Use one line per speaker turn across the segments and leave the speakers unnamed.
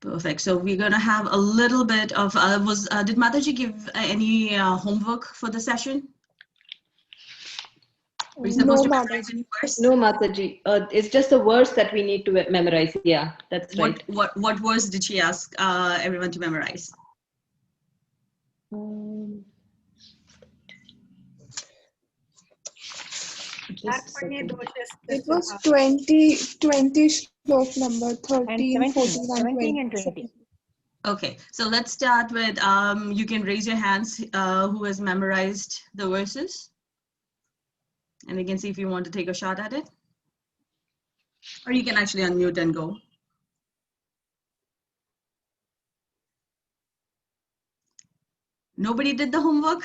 Perfect. So we're going to have a little bit of, did Mataji give any homework for the session? Were you supposed to memorize any verse?
No, Mataji. It's just a verse that we need to memorize. Yeah, that's right.
What verse did she ask everyone to memorize?
It was 20 shlok number 13, 14,
17 and 20.
Okay, so let's start with, you can raise your hands who has memorized the verses. And we can see if you want to take a shot at it. Or you can actually unmute and go. Nobody did the homework?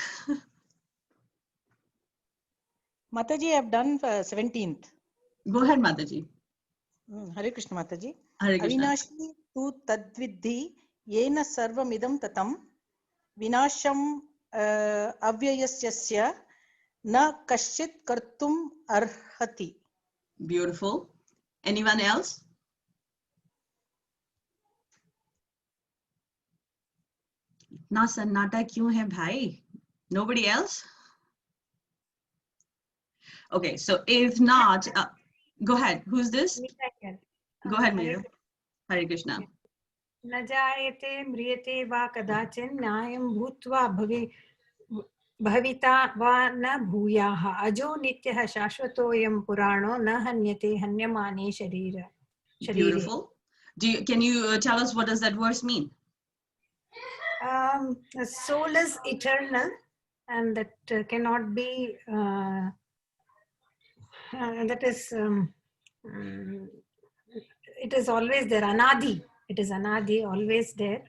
Mataji, I have done 17th.
Go ahead, Mataji.
Hare Krishna, Mataji.
Hare Krishna.
Avinashi tu tadvidhi yena sarvamidam tatam vinasham avyayasyasya na kashchit kartum arhati.
Beautiful. Anyone else? Na sannata kyun hai bhai? Nobody else? Okay, so if not, go ahead. Who's this? Go ahead, Meera. Hare Krishna.
न जायते म्रियते वा कदाचिन् न्यायं भूत्वा भविता वा न भूयाः अजो नित्यः शाश्वतोऽयं पुराणो न हन्यते हन्यमाने शरीरे.
Beautiful. Can you tell us what does that verse mean?
The soul is eternal and that cannot be, that is, it is always there, anadi. It is anadi, always there.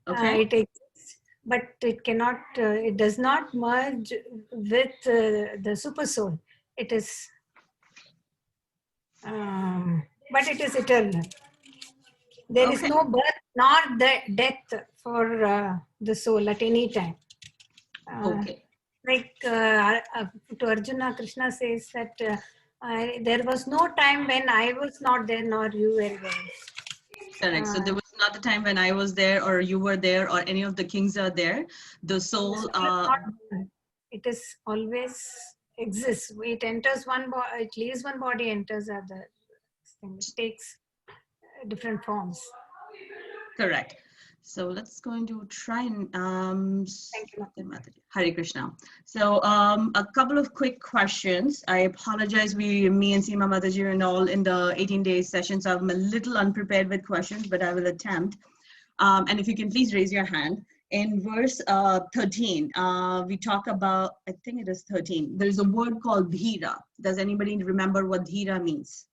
Okay.
It exists, but it cannot, it does not merge with the super soul. It is, but it is eternal. There is no birth nor death for the soul at any time.
Okay.
Like to Arjuna, Krishna says that there was no time when I was not there nor you were there.
Correct. So there was not the time when I was there or you were there or any of the kings are there. The soul.
It is always exists. It enters one body, it leaves one body, enters other. It takes different forms.
Correct. So let's go into try and
Thank you,
Hare Krishna. So a couple of quick questions. I apologize. Me and Seema Mataji and all in the 18-day sessions. I'm a little unprepared with questions, but I will attempt. And if you can please raise your hand. In verse 13, we talk about, I think it is 13. There's a word called dhira. Does anybody remember what dhira means?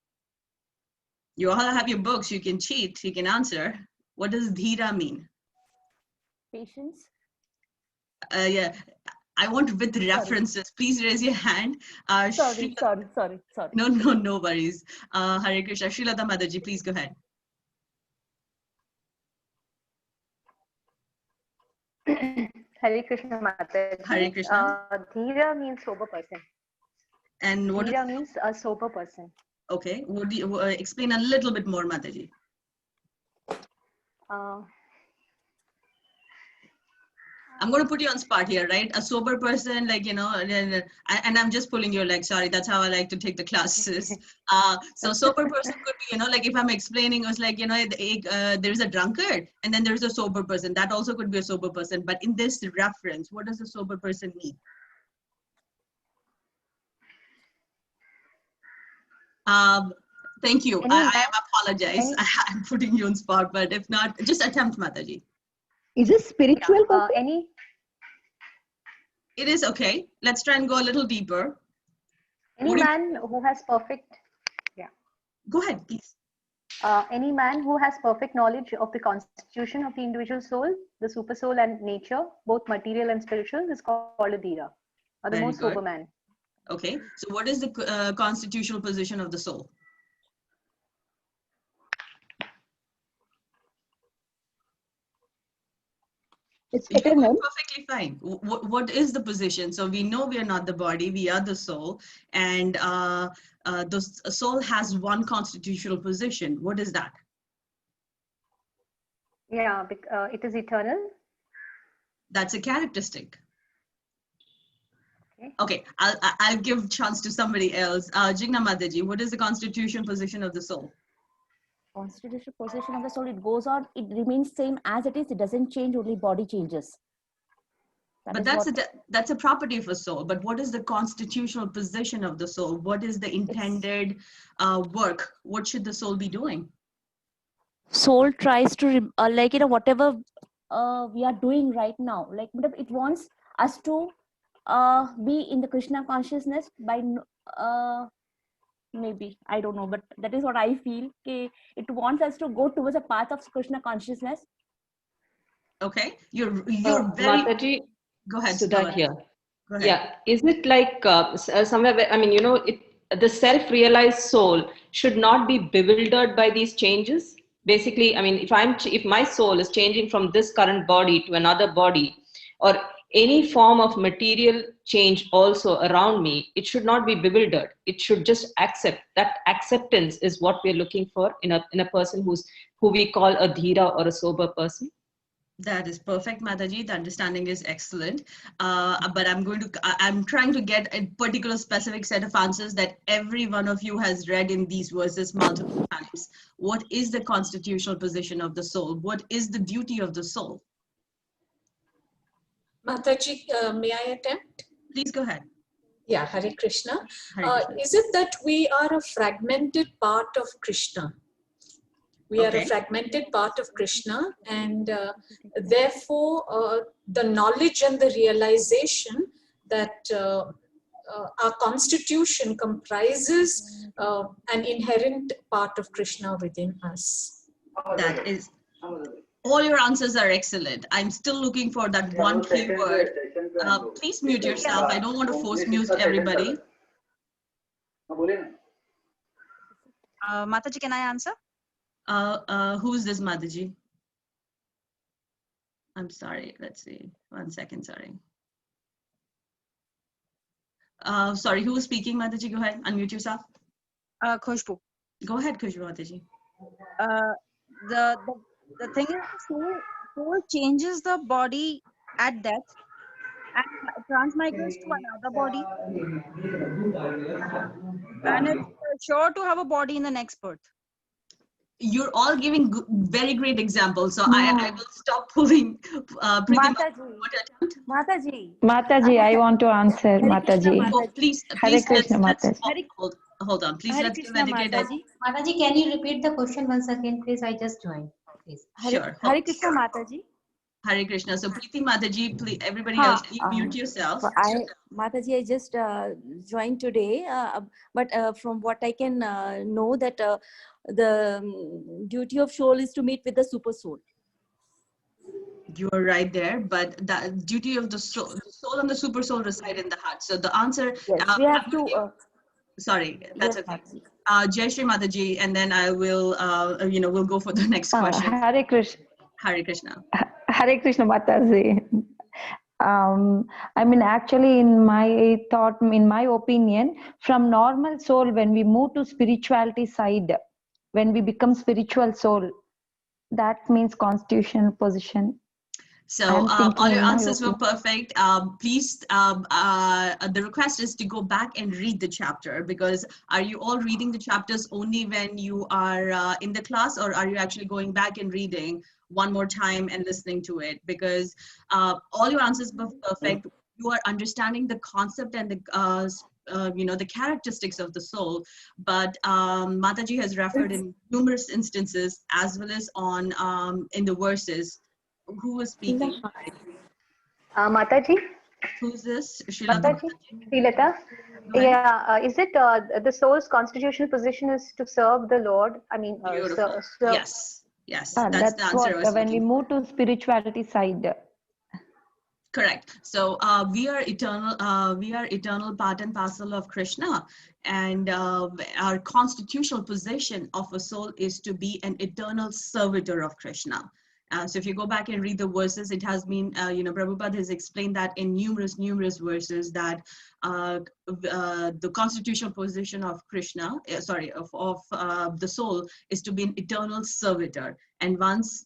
You all have your books. You can cheat. You can answer. What does dhira mean?
Patience.
Yeah, I want with references. Please raise your hand.
Sorry.
No worries. Hare Krishna. Srilata Mataji, please go ahead.
Hare Krishna Mataji.
Hare Krishna.
Dhira means sober person.
And what
Dhira means a sober person.
Okay. Would you explain a little bit more, Mataji? I'm going to put you on spot here, right? A sober person, like, you know, and I'm just pulling your leg. Sorry, that's how I like to take the classes. So sober person could be, you know, like if I'm explaining, it was like, you know, there's a drunkard and then there's a sober person. That also could be a sober person. But in this reference, what does a sober person mean? Thank you. I apologize. I'm putting you on spot, but if not, just attempt, Mataji.
Is it spiritual?
It is okay. Let's try and go a little deeper.
Any man who has perfect,
Go ahead, please.
Any man who has perfect knowledge of the constitution of the individual soul, the super soul and nature, both material and spiritual, is called a dhira, or the most sober man.
Okay. So what is the constitutional position of the soul?
It's eternal.
Perfectly fine. What is the position? So we know we are not the body, we are the soul. And the soul has one constitutional position. What is that?
Yeah, it is eternal.
That's a characteristic.
Okay.
Okay, I'll give chance to somebody else. Jigna Mataji, what is the constitutional position of the soul?
Constitutional position of the soul, it goes on, it remains same as it is, it doesn't change, only body changes.
But that's a property of a soul. But what is the constitutional position of the soul? What is the intended work? What should the soul be doing?
Soul tries to like, you know, whatever we are doing right now, like it wants us to be in the Krishna consciousness by maybe, I don't know, but that is what I feel. Okay, it wants us to go towards a path of Krishna consciousness.
Okay, you're very.
Mataji,
Go ahead.
Sudha here.
Go ahead.
Yeah, is it like somewhere where, I mean, you know, the self-realized soul should not be bewildered by these changes? Basically, I mean, if my soul is changing from this current body to another body, or any form of material change also around me, it should not be bewildered. It should just accept. That acceptance is what we're looking for in a person who we call a dhira or a sober person.
That is perfect, Mataji. The understanding is excellent. But I'm trying to get a particular specific set of answers that every one of you has read in these verses multiple times. What is the constitutional position of the soul? What is the duty of the soul?
Mataji, may I attempt?
Please go ahead.
Yeah, Hare Krishna.
Hare Krishna.
Is it that we are a fragmented part of Krishna? We are a fragmented part of Krishna, and therefore the knowledge and the realization that our constitution comprises an inherent part of Krishna within us.
That is, all your answers are excellent. I'm still looking for that one key word. Please mute yourself. I don't want to force mute everybody.
Mataji, can I answer?
Who is this Mataji? I'm sorry. Let's see. 1 second. Sorry. Sorry. Who is speaking, Mataji? Go ahead. Unmute yourself.
Khushbu.
Go ahead, Khushbu Mataji.
The thing is, soul changes the body at death and transmigrates to another body, and it's sure to have a body in the next birth.
You're all giving very great examples, so I will stop pulling.
Mataji, I want to answer. Mataji.
Oh, please,
Hare Krishna, Mataji.
Hold on, please. Let's give educators.
Mataji, can you repeat the question once again, please? I just joined. Please.
Sure.
Hare Krishna, Mataji.
Hare Krishna. So, Preeti Mataji, please, everybody else, please mute yourself.
Mataji, I just joined today, but from what I can know that the duty of soul is to meet with the super soul.
You are right there, but the duty of the soul and the super soul reside in the heart. So the answer,
yes, we have to.
Sorry, that's
yes,
okay. Jai Shri Mataji, and then I will, we'll go for the next question.
Hare Krishna.
Hare Krishna.
Hare Krishna, Mataji. I mean, actually, in my thought, in my opinion, from normal soul, when we move to spirituality side, when we become spiritual soul, that means constitutional position.
So all your answers were perfect. Please, the request is to go back and read the chapter, because are you all reading the chapters only when you are in the class, or are you actually going back and reading one more time and listening to it? Because all your answers were perfect. You are understanding the concept and the characteristics of the soul, but Mataji has referred in numerous instances, as well as on in the verses. Who is speaking?
Mataji.
Who's this?
Mataji. Srilata. Yeah. Is it the soul's constitutional position is to serve the Lord? I mean,
yes. Yes.
That's the answer. When we move to spirituality side.
Correct. So we are eternal. We are eternal part and parcel of Krishna, and our constitutional position of a soul is to be an eternal servitor of Krishna. So if you go back and read the verses, it has been, Prabhupada has explained that in numerous verses that the constitutional position of Krishna, of the soul, is to be an eternal servitor. And once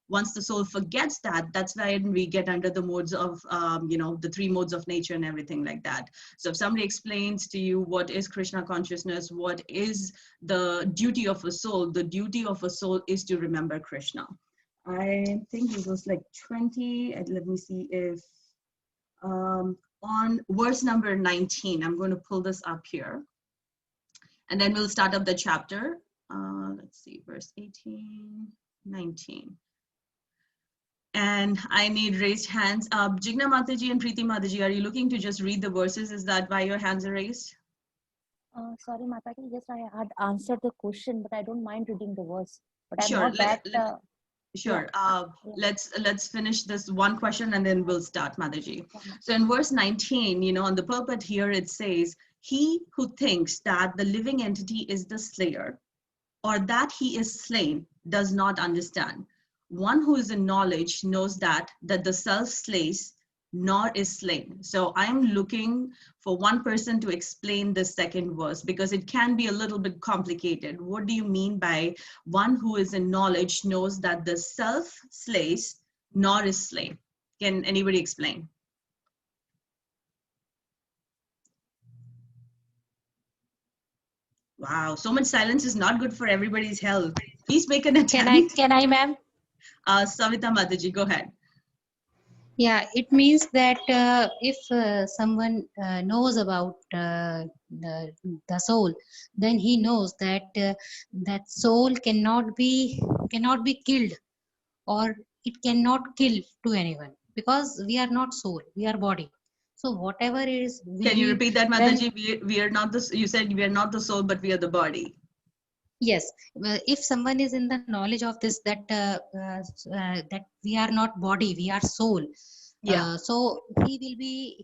Once the soul forgets that, that's when we get under the modes of, the three modes of nature and everything like that. So if somebody explains to you what is Krishna consciousness, what is the duty of a soul, the duty of a soul is to remember Krishna. I think it was like 20, and let me see if, on verse number 19, I'm going to pull this up here, and then we'll start up the chapter. Let's see, verse 18, 19. And I need raised hands. Jigna Mataji and Preeti Mataji, are you looking to just read the verses? Is that why your hands are raised?
Sorry, Mataji, just I had answered the question, but I don't mind reading the verse. But I'm
Sure.
not that.
Sure.
Yeah.
Let's finish this one question and then we'll start, Mataji. So in verse 19, on the pulpit here it says, "He who thinks that the living entity is the slayer, or that he is slain, does not understand. One who is in knowledge knows that the self slays, nor is slain." So I'm looking for one person to explain the second verse, because it can be a little bit complicated. What do you mean by one who is in knowledge knows that the self slays, nor is slain? Can anybody explain? Wow, so much silence is not good for everybody's health. Please make an attempt.
Can I, ma'am?
Savita Mataji, go ahead.
Yeah, it means that if someone knows about the soul, then he knows that that soul cannot be killed, or it cannot kill to anyone, because we are not soul, we are body. So whatever is.
Can you repeat that, Mataji? We are not the. You said we are not the soul, but we are the body.
Yes, if someone is in the knowledge of this, that that we are not body, we are soul.
Yeah.
So he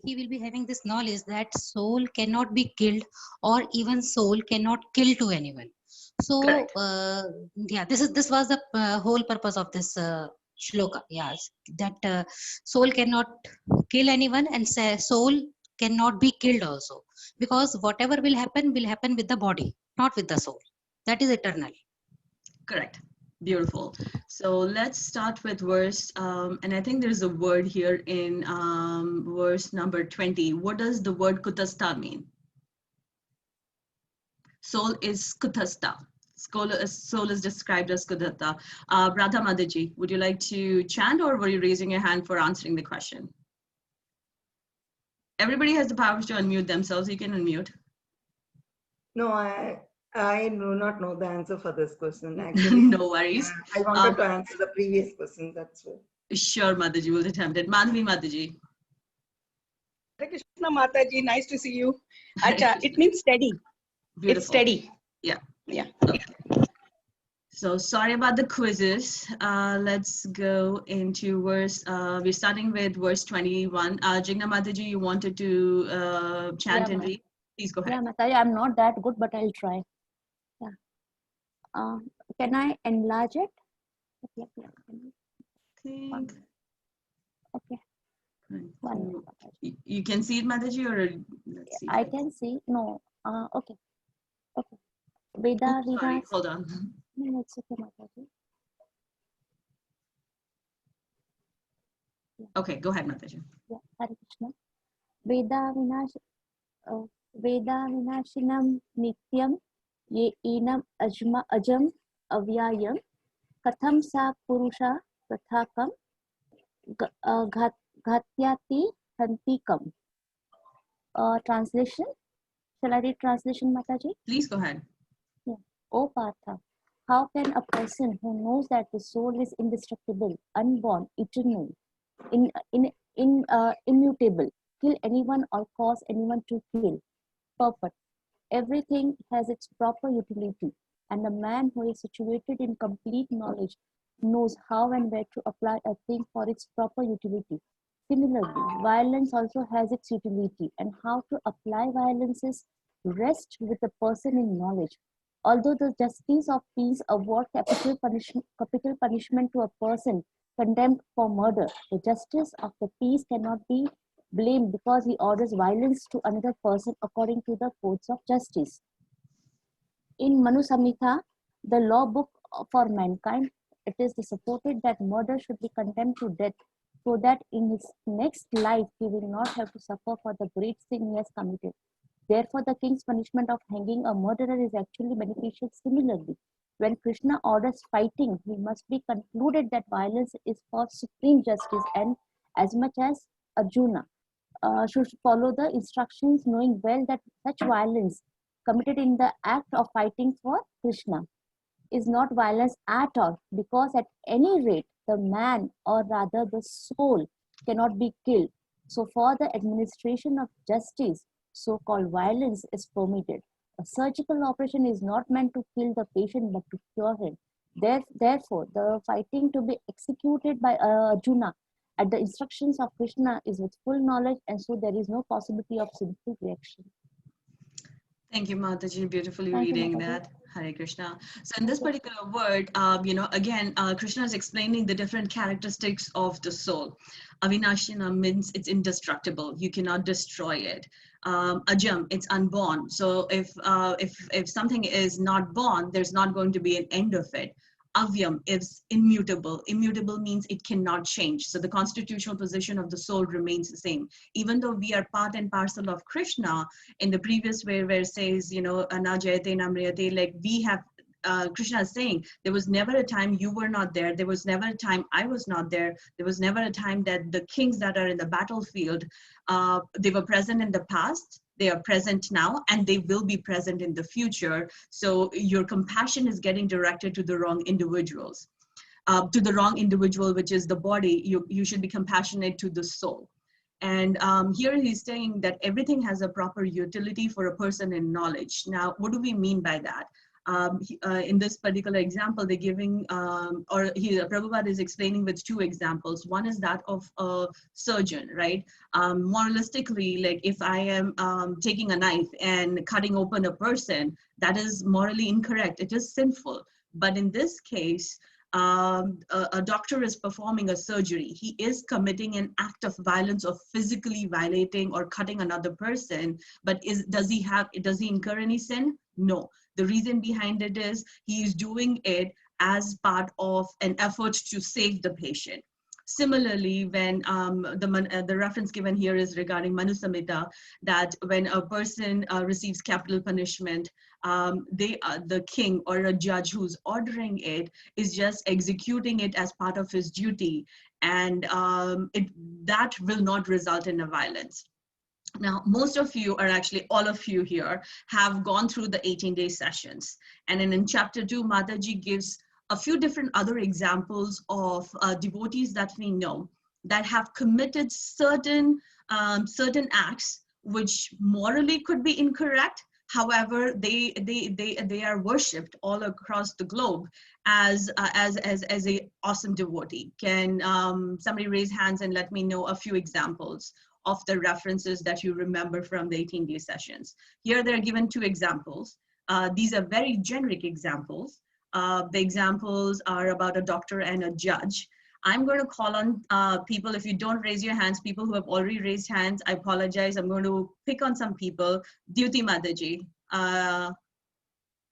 will be having this knowledge that soul cannot be killed, or even soul cannot kill to anyone. So yeah, this was the whole purpose of this shloka. Yes, that soul cannot kill anyone, and soul cannot be killed also, because whatever will happen with the body, not with the soul. That is eternal.
Correct. Beautiful. So let's start with verse, and I think there's a word here in verse number 20. What does the word kutastha mean? Soul is kutastha. Soul is described as kutastha. Radha Mataji, would you like to chant, or were you raising your hand for answering the question? Everybody has the power to unmute themselves. You can unmute.
No, I do not know the answer for this question, actually.
No worries.
I wanted to answer the previous question, that's why.
Sure, Mataji, we'll attempt it. Madhavi Mataji.
Krishna Mataji, nice to see you. Acha, it means steady.
Beautiful.
It's steady.
Yeah.
Yeah.
Okay. So sorry about the quizzes. Let's go into verse, we're starting with verse 21. Jigna Mataji, you wanted to chant and read? Please go ahead.
Yeah, Mataji, I'm not that good, but I'll try. Yeah. Can I enlarge it? Okay. Okay. One minute,
you can see it, Mataji, or let's see.
I can see. No. Okay. Okay. Veda.
Oops, sorry, hold on.
No, it's okay, Mataji. Yeah.
Okay, go ahead, Mataji.
Yeah, Hare Krishna. Veda vinashinam nityam ye enam ajam avyayam katham sa purusha tathakam ghatyati hantikam. Translation. Shall I read translation, Mataji?
Please go ahead.
Yeah. O Partha, how can a person who knows that the soul is indestructible, unborn, eternal, immutable, kill anyone or cause anyone to kill? Perfect. Everything has its proper utility, and a man who is situated in complete knowledge knows how and where to apply a thing for its proper utility. Similarly, violence also has its utility, and how to apply violences rests with the person in knowledge. Although the justice of peace award capital punishment to a person condemned for murder, the justice of the peace cannot be blamed because he orders violence to another person according to the codes of justice. In Manu Samhita, the law book for mankind, it is supported that murder should be condemned to death, so that in his next life he will not have to suffer for the great sin he has committed. Therefore, the king's punishment of hanging a murderer is actually beneficial. Similarly, when Krishna orders fighting, he must be concluded that violence is for supreme justice, and as much as Arjuna should follow the instructions, knowing well that such violence committed in the act of fighting for Krishna is not violence at all, because at any rate, the man, or rather the soul, cannot be killed. So for the administration of justice, so-called violence is permitted. A surgical operation is not meant to kill the patient, but to cure him. Therefore, the fighting to be executed by Arjuna at the instructions of Krishna is with full knowledge, and so there is no possibility of sinful reaction.
Thank you, Mataji, beautifully
Thank you,
reading
Mataji.
that. Hare Krishna. So in this particular word, again, Krishna is explaining the different characteristics of the soul. Avinashina means it's indestructible. You cannot destroy it. Ajam, it's unborn. So if something is not born, there's not going to be an end of it. Avyam is immutable. Immutable means it cannot change. So the constitutional position of the soul remains the same. Even though we are part and parcel of Krishna, in the previous where it says, Anajayate Namriyate, like we have, Krishna is saying, there was never a time you were not there. There was never a time I was not there. There was never a time that the kings that are in the battlefield, they were present in the past. They are present now, and they will be present in the future. So your compassion is getting directed to the wrong individuals, to the wrong individual, which is the body. You should be compassionate to the soul. And here he's saying that everything has a proper utility for a person in knowledge. Now, what do we mean by that? In this particular example, they're giving, Prabhupada is explaining with two examples. One is that of a surgeon, right? Moralistically, like if I am taking a knife and cutting open a person, that is morally incorrect. It is sinful. But in this case, a doctor is performing a surgery. He is committing an act of violence of physically violating or cutting another person. But does he incur any sin? No. The reason behind it is he is doing it as part of an effort to save the patient. Similarly, when the reference given here is regarding Manusamhita, that when a person receives capital punishment, the king or a judge who's ordering it is just executing it as part of his duty, and that will not result in a violence. Now, most of you, or actually all of you here, have gone through the 18-day sessions. And in chapter 2, Mataji gives a few different other examples of devotees that we know that have committed certain acts which morally could be incorrect. However, they are worshipped all across the globe as a awesome devotee. Can somebody raise hands and let me know a few examples of the references that you remember from the 18-day sessions? Here they're given two examples. These are very generic examples. The examples are about a doctor and a judge. I'm going to call on people. If you don't raise your hands, people who have already raised hands, I apologize. I'm going to pick on some people. Dyuti Mataji.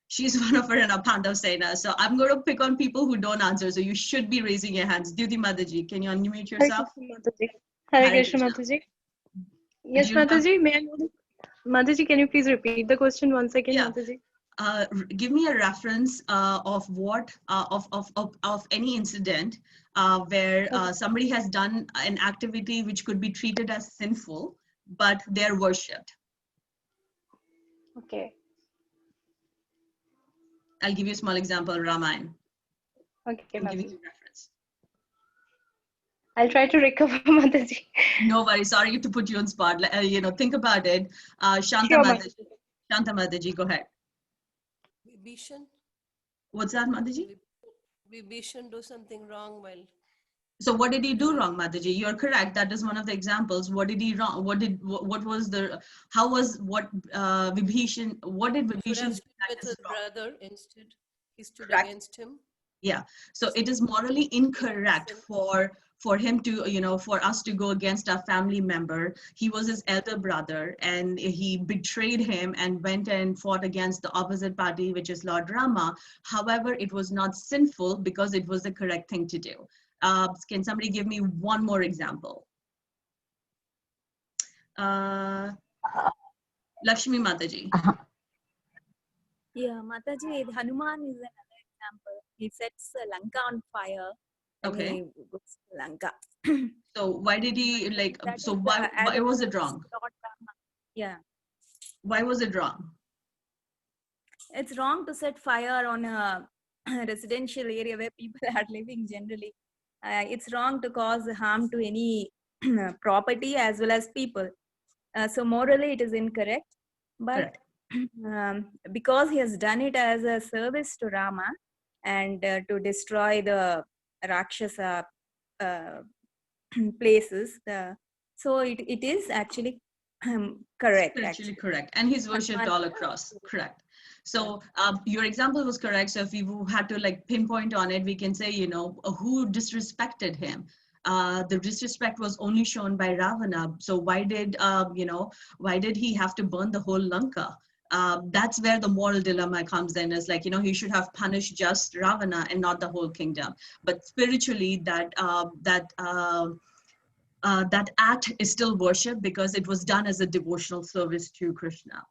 She's one of her in a Pandav Sena. So I'm going to pick on people who don't answer. So you should be raising your hands. Dyuti Mataji, can you unmute yourself?
Hare Krishna Mataji. Yes, Mataji, may I know Mataji, can you please repeat the question once again,
Yeah.
Mataji?
Give me a reference of what of any incident where somebody has done an activity which could be treated as sinful, but they're worshipped.
Okay.
I'll give you a small example, Ramayana.
Okay,
I'm giving you
Mataji.
a reference.
I'll try to recover, Mataji.
No worries. Sorry to put you on spot. Think about it. Shanta
Sure,
Mataji. Shanta Mataji, go ahead.
Vibhishan?
What's that, Mataji?
Vibhishan do something wrong while.
So what did he do wrong, Mataji? You're correct. That is one of the examples. What did he wrong? What did Vibhishan? What did
Should
Vibhishan
have
do
stood
that
with
is
his
wrong?
brother instead. He stood
Correct.
against him.
Yeah. So it is morally incorrect for him to, for us to go against our family member. He was his elder brother and he betrayed him and went and fought against the opposite party, which is Lord Rama. However, it was not sinful because it was the correct thing to do. Can somebody give me one more example? Lakshmi Mataji.
Yeah, Mataji, Hanuman is another example. He sets Lanka on fire.
Okay.
He goes to Lanka.
So why did he
That
so
is,
why was it wrong?
Lord Rama. Yeah.
Why was it wrong?
It's wrong to set fire on a residential area where people are living generally. It's wrong to cause harm to any property as well as people. So morally it is incorrect. But because he has done it as a service to Rama and to destroy the Rakshasa places, so it is actually correct.
Spiritually correct. And he's worshipped all across. Correct. So your example was correct. So if we had to pinpoint on it, we can say, who disrespected him? The disrespect was only shown by Ravana. So why did he have to burn the whole Lanka? That's where the moral dilemma comes in, is he should have punished just Ravana and not the whole kingdom. But spiritually, that act is still worship because it was done as a devotional service to Krishna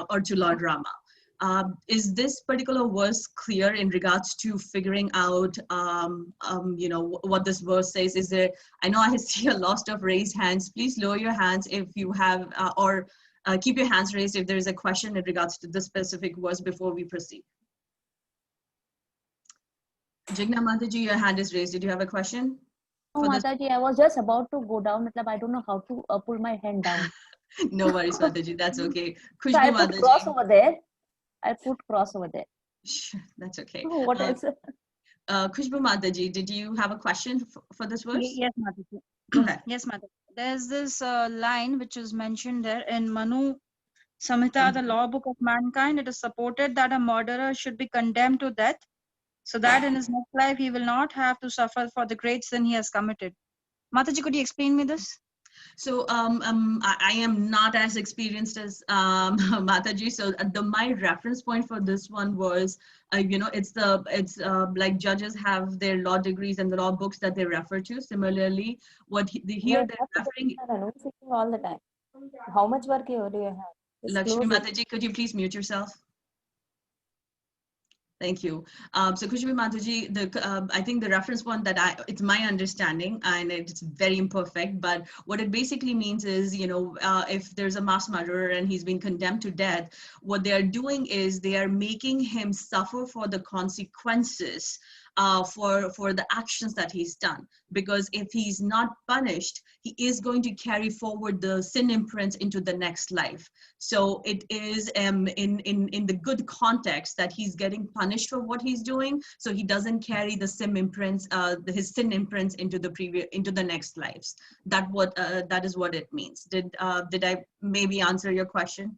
or to Lord Rama. Is this particular verse clear in regards to figuring out, what this verse says? Is there? I know I see a lot of raised hands. Please lower your hands if you have, or keep your hands raised if there is a question in regards to this specific verse before we proceed. Jigna Mataji, your hand is raised. Did you have a question?
Oh, Mataji, I was just about to go down. I don't know how to pull my hand down.
No worries, Mataji. That's okay.
So I put cross over there.
Sure, that's okay.
Oh, what else?
Khushbu Mataji, did you have a question for this verse?
Yes, Mataji.
Go ahead.
Yes, Mataji. There's this line which is mentioned there in Manu Samhita, the law book of mankind. It is supported that a murderer should be condemned to death, so that in his next life he will not have to suffer for the great sin he has committed. Mataji, could you explain me this?
So I am not as experienced as Mataji. So my reference point for this one was, it's like judges have their law degrees and the law books that they refer to. Similarly, they're referring
all the time. How much work do you have?
Lakshmi Mataji, could you please mute yourself? Thank you. So Khushbu Mataji, I think the reference point that it's my understanding, and it's very imperfect, but what it basically means is, if there's a mass murderer and he's been condemned to death, what they are doing is they are making him suffer for the consequences for the actions that he's done. Because if he's not punished, he is going to carry forward the sin imprints into the next life. So it is in the good context that he's getting punished for what he's doing, so he doesn't carry the sin imprints, his sin imprints into the next lives. That is what it means. Did I maybe answer your question?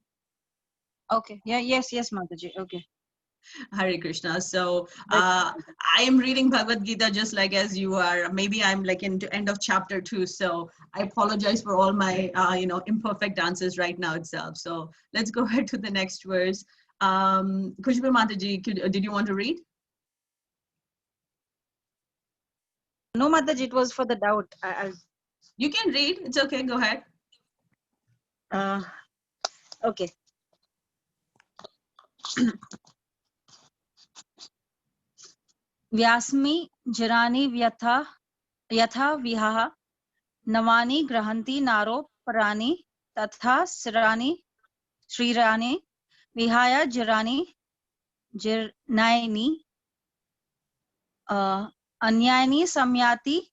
Okay. Yeah. Yes, Mataji. Okay.
Hare Krishna. So I am reading Bhagavad Gita just like as you are. Maybe I'm into end of chapter 2. So I apologize for all my imperfect answers right now itself. So let's go ahead to the next verse. Khushbu Mataji, did you want to read?
No, Mataji, it was for the doubt.
You can read. It's okay. Go ahead.
Okay. Vyasmi jarani vyatha vihaha navani grahanti naro parani tatha srirani vihaya jarani jirnaini anyayani samyati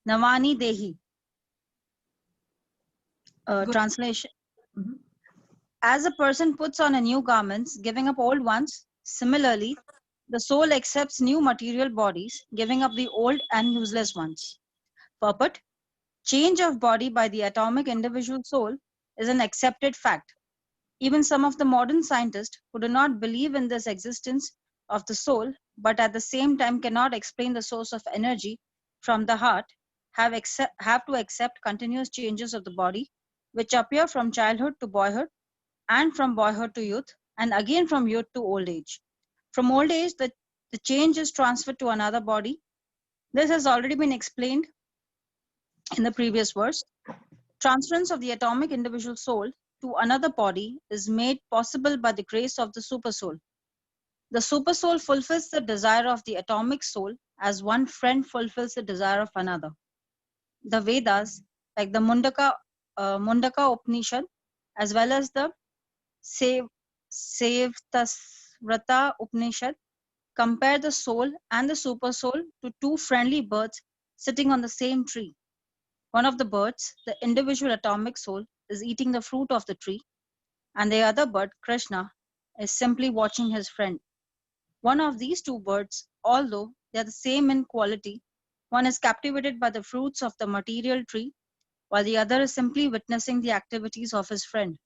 navani dehi. Translation.
Mm-hmm.
As a person puts on a new garments, giving up old ones, similarly, the soul accepts new material bodies, giving up the old and useless ones. Purport: change of body by the atomic individual soul is an accepted fact. Even some of the modern scientists who do not believe in this existence of the soul, but at the same time cannot explain the source of energy from the heart, have to accept continuous changes of the body, which appear from childhood to boyhood, and from boyhood to youth, and again from youth to old age. From old age, the change is transferred to another body. This has already been explained in the previous verse. Transference of the atomic individual soul to another body is made possible by the grace of the supersoul. The supersoul fulfills the desire of the atomic soul as one friend fulfills the desire of another. The Vedas, like the Mundaka Upanishad, as well as the Sevtasvrata Upanishad, compare the soul and the supersoul to two friendly birds sitting on the same tree. One of the birds, the individual atomic soul, is eating the fruit of the tree, and the other bird, Krishna, is simply watching his friend. One of these two birds, although they are the same in quality, one is captivated by the fruits of the material tree, while the other is simply witnessing the activities of his friend.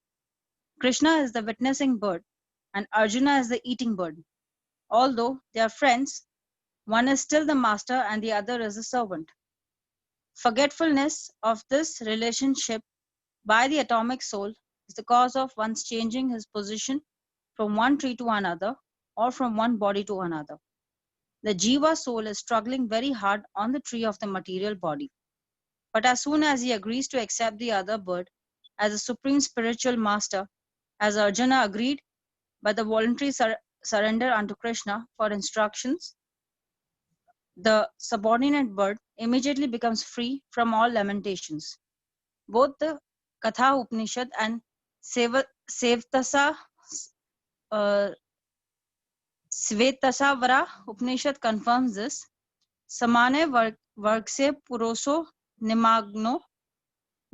Krishna is the witnessing bird, and Arjuna is the eating bird. Although they are friends, one is still the master and the other is the servant. Forgetfulness of this relationship by the atomic soul is the cause of one's changing his position from one tree to another or from one body to another. The Jiva soul is struggling very hard on the tree of the material body. But as soon as he agrees to accept the other bird as a supreme spiritual master, as Arjuna agreed by the voluntary surrender unto Krishna for instructions, the subordinate bird immediately becomes free from all lamentations. Both the Katha Upanishad and Svetasavara Upanishad confirms this. Samane Varkse Puroso Nimagno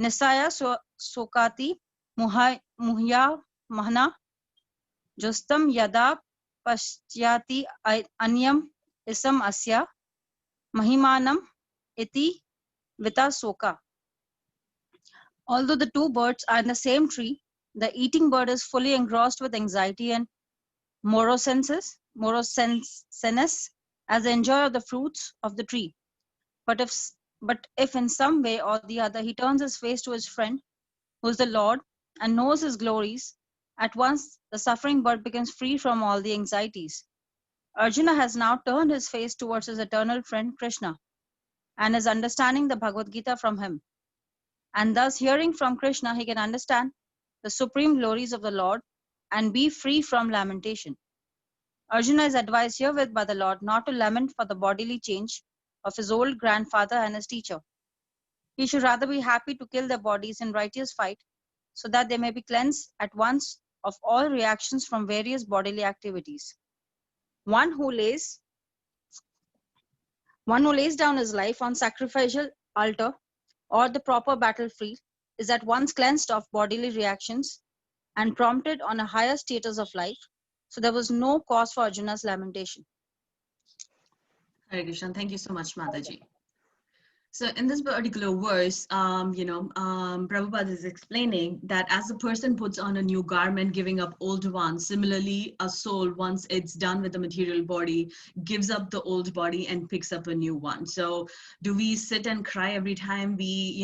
Nisaya Sokati Muhya Mahna Justam Yada Paschyati Anyam Isam Asya Mahimanam Iti Vita Soka. Although the two birds are in the same tree, the eating bird is fully engrossed with anxiety and moroseness as the enjoyer of the fruits of the tree. But if in some way or the other he turns his face to his friend, who is the Lord, and knows his glories, at once the suffering bird becomes free from all the anxieties. Arjuna has now turned his face towards his eternal friend Krishna and is understanding the Bhagavad Gita from him. And thus, hearing from Krishna, he can understand the supreme glories of the Lord and be free from lamentation. Arjuna is advised herewith by the Lord not to lament for the bodily change of his old grandfather and his teacher. He should rather be happy to kill their bodies in righteous fight so that they may be cleansed at once of all reactions from various bodily activities. One who lays down his life on sacrificial altar or the proper battlefield is at once cleansed of bodily reactions and prompted on a higher status of life. So there was no cause for Arjuna's lamentation.
Hare Krishna. Thank you so much, Mataji. So in this particular verse, Prabhupada is explaining that as a person puts on a new garment, giving up old one, similarly, a soul, once it's done with the material body, gives up the old body and picks up a new one. So do we sit and cry every time we,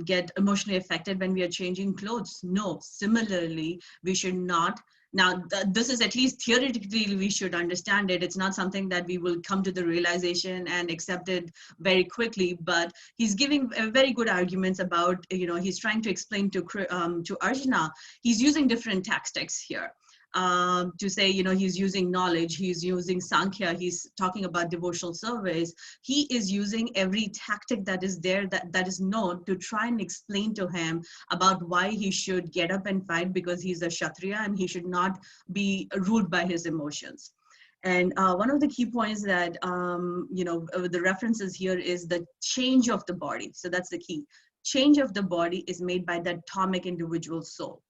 get emotionally affected when we are changing clothes? No. Similarly, we should not. Now, this is at least theoretically, we should understand it. It's not something that we will come to the realization and accept it very quickly, but he's giving very good arguments about, he's trying to explain to Arjuna, he's using different tactics here. To say, he's using knowledge, he's using Sankhya, he's talking about devotional service. He is using every tactic that is there, that is known, to try and explain to him about why he should get up and fight, because he's a Kshatriya and he should not be ruled by his emotions. And one of the key points that, the references here is the change of the body. So that's the key. Change of the body is made by the atomic individual soul.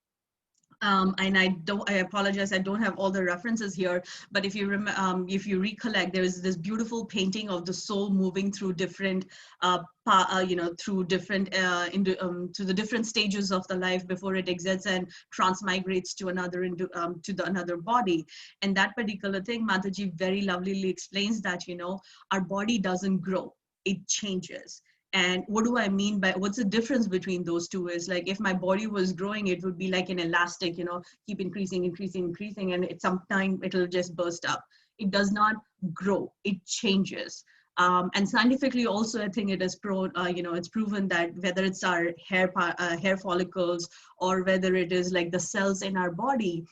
And I apologize, I don't have all the references here, but if you if you recollect, there is this beautiful painting of the soul moving through different, through different, to the different stages of the life before it exits and transmigrates to another another body. And that particular thing, Mataji very lovelily explains that, our body doesn't grow, it changes. And what do I mean by, what's the difference between those two is, like, if my body was growing, it would be like an elastic, keep increasing, and at some time it'll just burst up. It does not grow, it changes. And scientifically also, I think it is it's proven that whether it's our hair follicles, or whether it is like the cells in our body,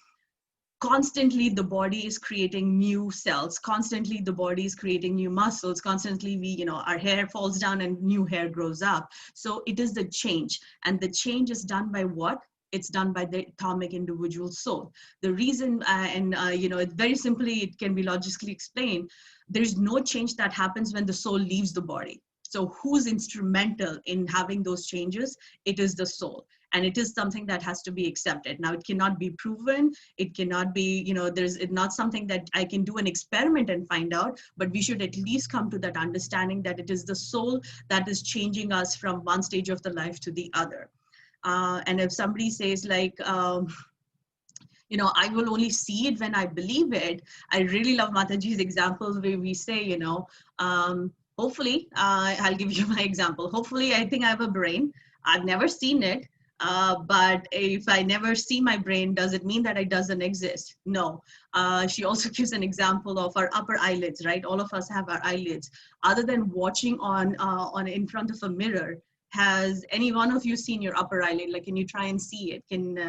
constantly the body is creating new cells, constantly the body is creating new muscles, constantly our hair falls down and new hair grows up. So it is the change, and the change is done by what? It's done by the atomic individual soul. The reason, it's very simply, it can be logically explained, there's no change that happens when the soul leaves the body. So who's instrumental in having those changes? It is the soul. And it is something that has to be accepted. Now, it cannot be proven. It cannot be, it's not something that I can do an experiment and find out, but we should at least come to that understanding that it is the soul that is changing us from one stage of the life to the other. And if somebody says like, I will only see it when I believe it. I really love Mataji's examples where we say, hopefully, I'll give you my example. Hopefully, I think I have a brain. I've never seen it. But if I never see my brain, does it mean that it doesn't exist? No. She also gives an example of our upper eyelids, right? All of us have our eyelids. Other than watching on in front of a mirror, has any one of you seen your upper eyelid? Like, can you try and see it?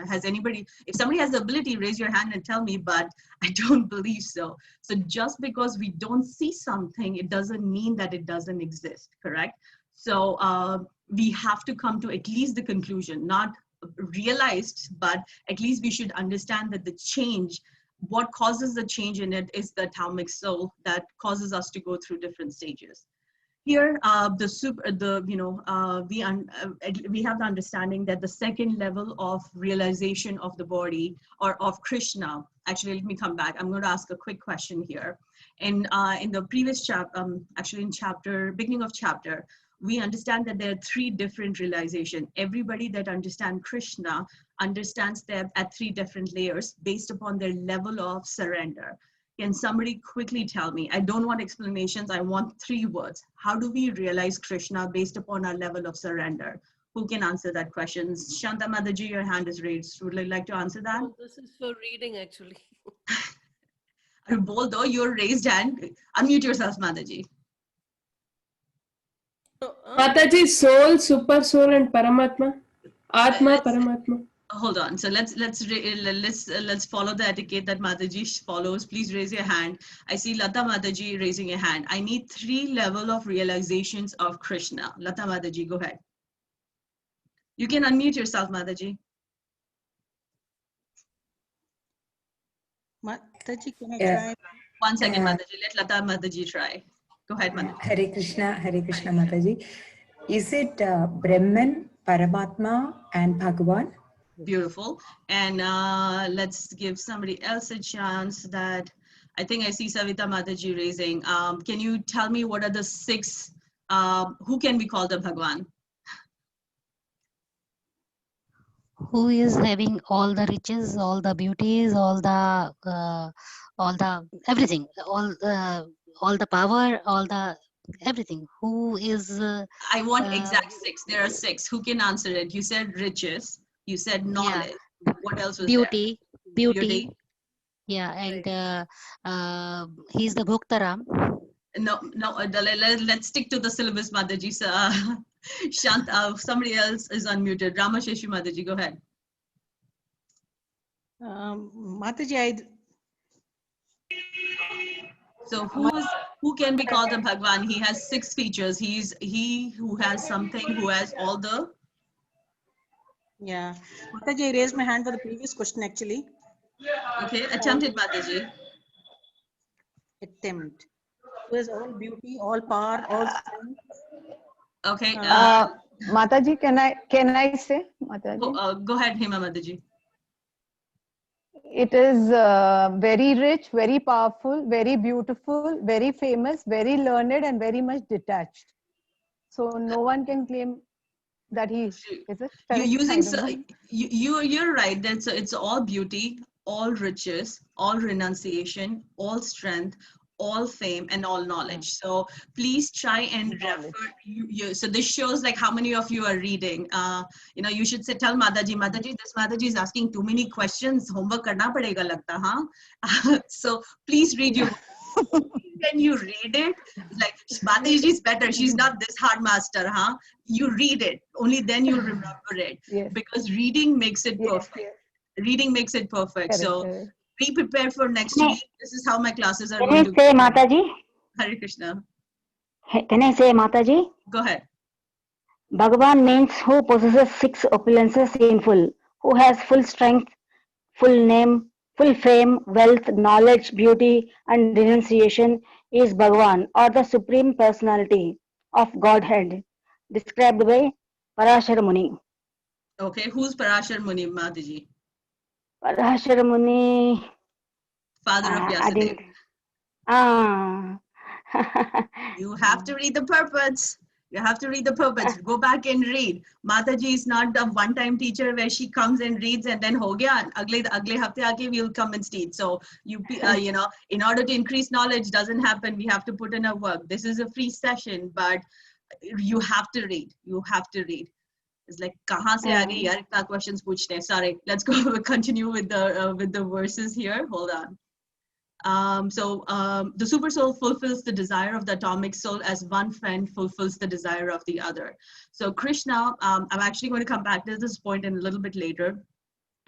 Has anybody, if somebody has the ability, raise your hand and tell me, but I don't believe so. So just because we don't see something, it doesn't mean that it doesn't exist, correct? So we have to come to at least the conclusion, not realized, but at least we should understand that the change, what causes the change in it is the atomic soul that causes us to go through different stages. Here, we have the understanding that the second level of realization of the body, or of Krishna, actually, let me come back. I'm going to ask a quick question here. In the previous chapter, actually in beginning of chapter, we understand that there are three different realizations. Everybody that understands Krishna understands them at three different layers based upon their level of surrender. Can somebody quickly tell me? I don't want explanations, I want 3 words. How do we realize Krishna based upon our level of surrender? Who can answer that question? Shanta Mataji, your hand is raised. Would you like to answer that?
Oh, this is for reading, actually.
Although your raised hand, unmute yourself, Mataji.
Mataji, soul, super soul, and Paramatma. Atma, Paramatma.
Hold on. So let's follow the etiquette that Mataji follows. Please raise your hand. I see Lata Mataji raising a hand. I need 3 levels of realizations of Krishna. Lata Mataji, go ahead. You can unmute yourself, Mataji.
Mataji, can I try?
1 second, Mataji. Let Lata Mataji try. Go ahead, Mataji.
Hare Krishna, Mataji. Is it Brahman, Paramatma, and Bhagavan?
Beautiful. And let's give somebody else a chance. That I think I see Savita Mataji raising. Can you tell me what are the 6, who can we call the Bhagavan?
Who is having all the riches, all the beauties, all the everything, all the power, all the everything. Who is?
I want exact 6. There are 6. Who can answer it? You said riches. You said knowledge. Yeah. What else was
beauty,
there?
Beauty. Yeah, and he's the Bhoktaram.
No, let's stick to the syllabus, Mataji. So, somebody else is unmuted. Ramasheshu Mataji, go ahead.
Mataji,
So who can be called a Bhagwan? He has 6 features. He who has something, who has all the.
Yeah, Mataji, I raised my hand for the previous question actually.
Okay, attempt it, Mataji.
Attempt. Who has all beauty, all power, all strength.
Okay.
Mataji, can I say? Mataji?
Go ahead, Hema Mataji.
It is very rich, very powerful, very beautiful, very famous, very learned, and very much detached. So no one can claim that he is it.
You're
Correct?
using
I don't know.
you're right. That's it's all beauty, all riches, all renunciation, all strength, all fame, and all knowledge. So please try and refer. So this shows like how many of you are reading. You should say, tell Mataji, this Mataji is asking too many questions. Homework karna padega lagta, huh? So please read your. When you read it, it's like Mataji is better. She's not this hard master, huh? You read it. Only then you remember it.
Yes.
Because reading makes it perfect.
Yes.
Reading makes it perfect.
Correct,
So
correct.
be prepared for next week. This is how my classes are
Can
going
I
to
say
go.
Mataji?
Hare Krishna.
Can I say Mataji?
Go ahead.
Bhagavan means who possesses 6 opulences in full, who has full strength, full name, full fame, wealth, knowledge, beauty, and renunciation is Bhagavan or the Supreme Personality of Godhead, described by Parashara Muni.
Okay, who's Parashar Muni, Mataji?
Parashara Muni.
Father of
I didn't.
You have to read the purports. You have to read the purports. Go back and read. Mataji is not a one-time teacher where she comes and reads and then ho gaya. Agle hafte aake we'll come and teach. So in order to increase knowledge doesn't happen. We have to put in our work. This is a free session, but you have to read. You have to read. It's like kahan se aage yaar itna questions puchte hain. Sorry. Let's go continue with the verses here. Hold on. The super soul fulfills the desire of the atomic soul as one friend fulfills the desire of the other. So Krishna, I'm actually going to come back to this point in a little bit later.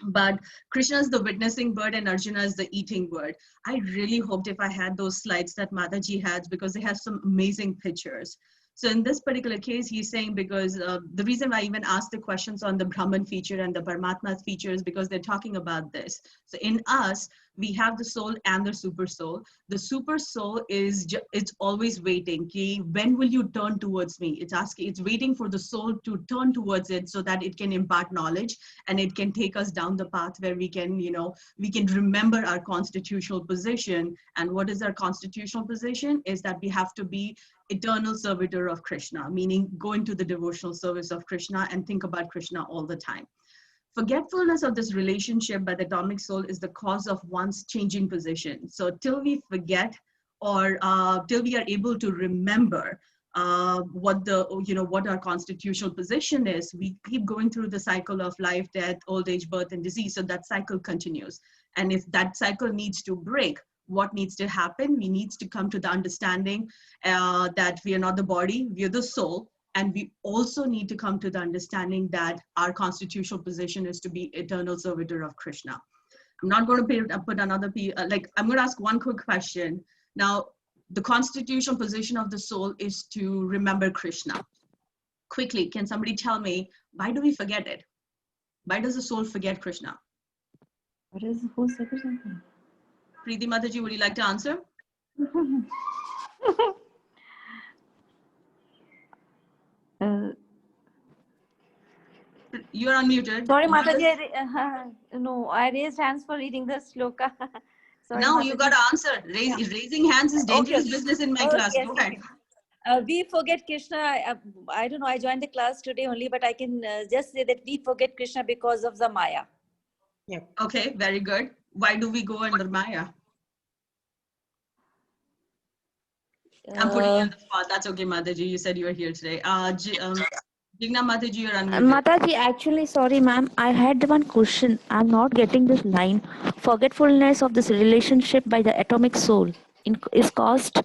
But Krishna is the witnessing bird and Arjuna is the eating bird. I really hoped if I had those slides that Mataji had, because they have some amazing pictures. So in this particular case, he's saying, because the reason I even asked the questions on the Brahman feature and the Paramatma feature is because they're talking about this. So in us, we have the soul and the super soul. The super soul it's always waiting. Okay? When will you turn towards me? It's asking, it's waiting for the soul to turn towards it so that it can impart knowledge and it can take us down the path where we can, we can remember our constitutional position. And what is our constitutional position? Is that we have to be eternal servitor of Krishna, meaning go into the devotional service of Krishna and think about Krishna all the time. Forgetfulness of this relationship by the atomic soul is the cause of one's changing position. So till we forget or till we are able to remember what our constitutional position is, we keep going through the cycle of life, death, old age, birth, and disease. So that cycle continues. And if that cycle needs to break, what needs to happen? We need to come to the understanding that we are not the body, we are the soul. And we also need to come to the understanding that our constitutional position is to be eternal servitor of Krishna. I'm not going to put another, I'm going to ask one quick question. Now, the constitutional position of the soul is to remember Krishna. Quickly, can somebody tell me, why do we forget it? Why does the soul forget Krishna?
Who said something?
Preeti Mataji, would you like to answer? You're unmuted.
Sorry, Mataji. No, I raised hands for reading the sloka. Sorry,
now
Mataji.
You got to answer. Raising hands is dangerous business in my class. Go ahead.
We forget Krishna. I don't know. I joined the class today only, but I can just say that we forget Krishna because of the Maya.
Yeah. Okay, very good. Why do we go under Maya? I'm putting you on the spot. That's okay, Mataji. You said you were here today. Jigna Mataji, you're unmuted.
Mataji, actually, sorry, ma'am. I had one question. I'm not getting this line. Forgetfulness of this relationship by the atomic soul is caused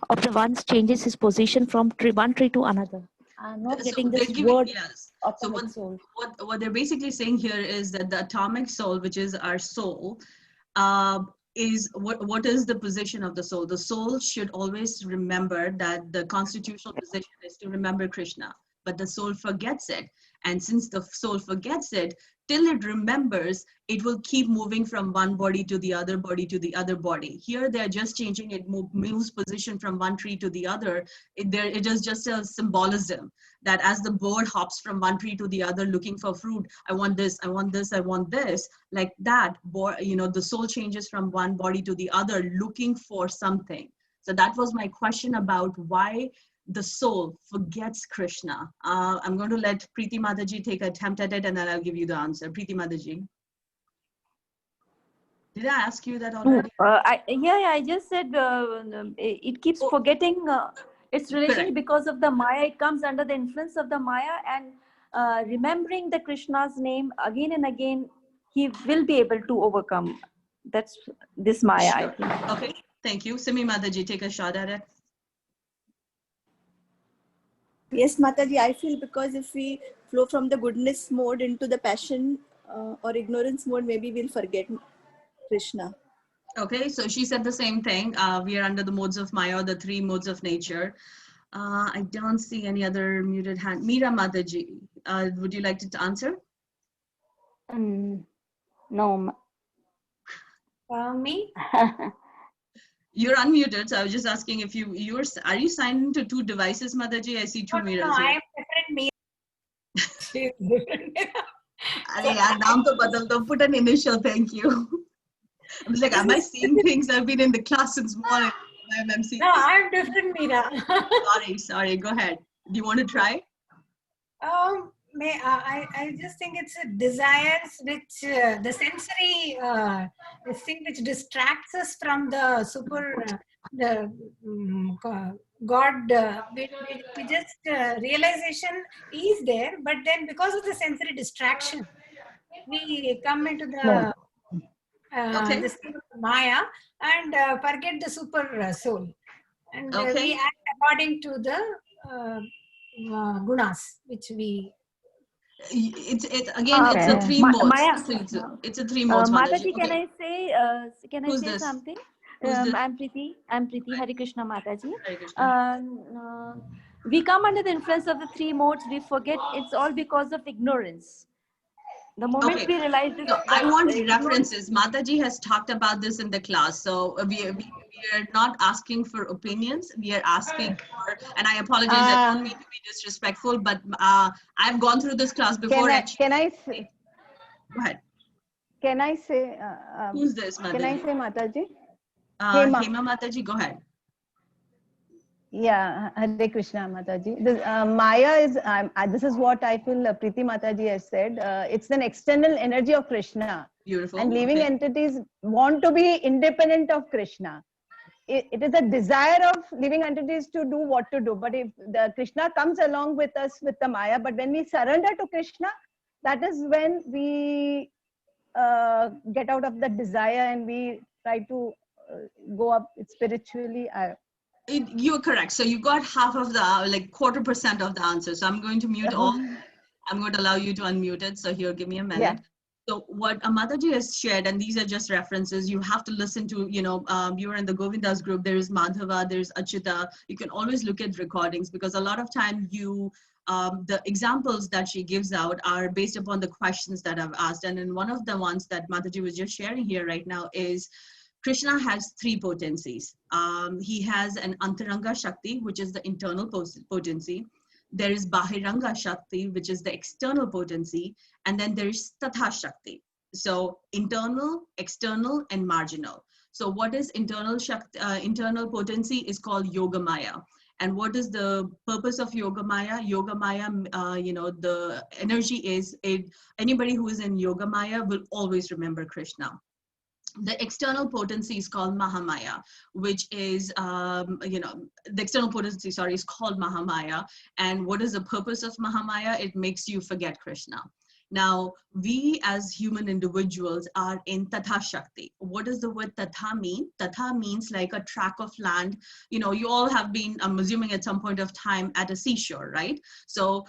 after one changes his position from one tree to another. I'm not getting this word.
Yes. So what they're basically saying here is that the atomic soul, which is our soul, is what is the position of the soul? The soul should always remember that the constitutional position is to remember Krishna, but the soul forgets it. And since the soul forgets it, till it remembers, it will keep moving from one body to the other body to the other body. Here they're just changing it, moves position from one tree to the other. It is just a symbolism that as the bird hops from one tree to the other looking for fruit, I want this, I want this, I want this, like that, the soul changes from one body to the other looking for something. So that was my question about why the soul forgets Krishna. I'm going to let Preeti Mataji take an attempt at it, and then I'll give you the answer. Preeti Mataji. Did I ask you that already?
I just said it keeps forgetting its relationship because of the Maya. It comes under the influence of the Maya, and remembering the Krishna's name again and again, he will be able to overcome. That's this Maya,
Sure.
I think.
Okay, thank you. Simi Mataji, take a shot at it.
Yes, Mataji, I feel because if we flow from the goodness mode into the passion or ignorance mode, maybe we'll forget Krishna.
Okay, so she said the same thing. We are under the modes of Maya, the three modes of nature. I don't see any other muted hand. Meera Mataji, would you like to answer?
No.
Me?
You're unmuted, so I was just asking if are you signed into two devices, Mataji? I see two Meeras
No, I
here.
am different Meera. She is different Meera.
Arey yaar, naam to badal do. Put an initial, thank you. I was like, am I seeing things? I've been in the class since morning.
No, I'm different Meera.
Sorry, go ahead. Do you want to try?
I just think it's a desires which the sensory this thing which distracts us from the God. We just realization is there, but then because of the sensory distraction, we come into the this thing of Maya and forget the super soul, and we act according to the gunas which we.
It's a three modes. It's a three modes.
Mataji, can I say
Who's this?
something?
Who's this?
I'm Preeti. Hare Krishna Mataji.
Hare Krishna.
We come under the influence of the three modes. We forget it's all because of ignorance. The moment we realize this,
so I want references. Mataji has talked about this in the class. So we are not asking for opinions. We are asking for, and I apologize, I don't mean to be disrespectful, but I've gone through this class before.
Can I say?
Go ahead.
Can I say?
Who's this, Mataji?
Can I say Mataji?
Hema Mataji, go ahead.
Yeah, Hare Krishna Mataji. This, Maya is, this is what I feel Preeti Mataji has said. It's an external energy of Krishna.
Beautiful.
And living entities want to be independent of Krishna. It is a desire of living entities to do what to do. But if the Krishna comes along with us with the Maya, but when we surrender to Krishna, that is when we get out of the desire and we try to go up spiritually.
You're correct. So you got half of the, like 1/4% of the answer. So I'm going to mute all. I'm going to allow you to unmute it. So here, give me a minute.
Yeah.
So what Mataji has shared, and these are just references, you have to listen to, you're in the Govinda's group, there is Madhava, there's Achyuta. You can always look at recordings because a lot of time the examples that she gives out are based upon the questions that I've asked. And in one of the ones that Mataji was just sharing here right now is, Krishna has three potencies. He has an Antaranga Shakti, which is the internal potency. There is Bahiranga Shakti, which is the external potency. And then there is Tatha Shakti. So internal, external, and marginal. So what is internal Shakti, internal potency is called Yoga Maya. And what is the purpose of Yoga Maya? Yoga Maya, the energy is, anybody who is in Yoga Maya will always remember Krishna. The external potency is called Mahamaya, which is, the external potency, is called Mahamaya. And what is the purpose of Mahamaya? It makes you forget Krishna. Now, we as human individuals are in Tatha Shakti. What does the word Tatha mean? Tatha means like a tract of land. You all have been, I'm assuming at some point of time, at a seashore, right? So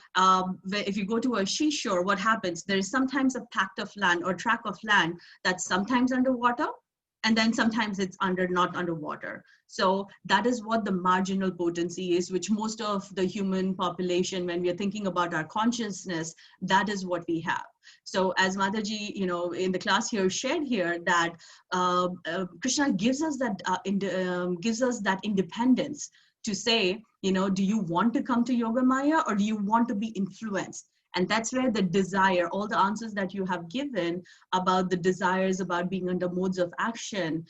if you go to a seashore, what happens? There is sometimes a tract of land or tract of land that's sometimes underwater and then sometimes it's not underwater. So that is what the marginal potency is, which most of the human population, when we are thinking about our consciousness, that is what we have. So as Mataji, in the class here shared here, that Krishna gives us that independence to say, do you want to come to Yoga Maya or do you want to be influenced? And that's where the desire, all the answers that you have given about the desires, about being under modes of action,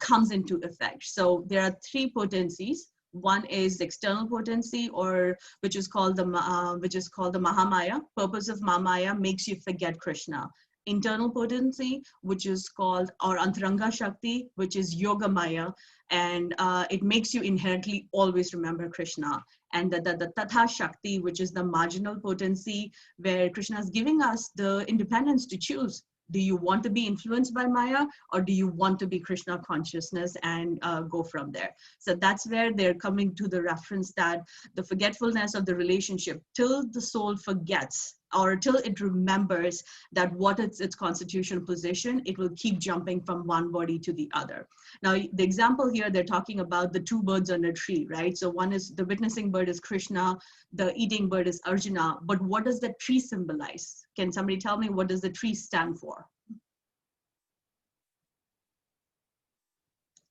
comes into effect. So there are three potencies. One is external potency, or which is called the Mahamaya. Purpose of Mahamaya makes you forget Krishna. Internal potency, which is called, or Antaranga Shakti, which is Yoga Maya, and it makes you inherently always remember Krishna. And the Tatha Shakti, which is the marginal potency, where Krishna is giving us the independence to choose. Do you want to be influenced by Maya, or do you want to be Krishna consciousness and go from there? So that's where they're coming to the reference that the forgetfulness of the relationship, till the soul forgets, or till it remembers that what is its constitutional position, it will keep jumping from one body to the other. Now, the example here, they're talking about the two birds on a tree, right? So one is the witnessing bird is Krishna, the eating bird is Arjuna, but what does the tree symbolize? Can somebody tell me what does the tree stand for?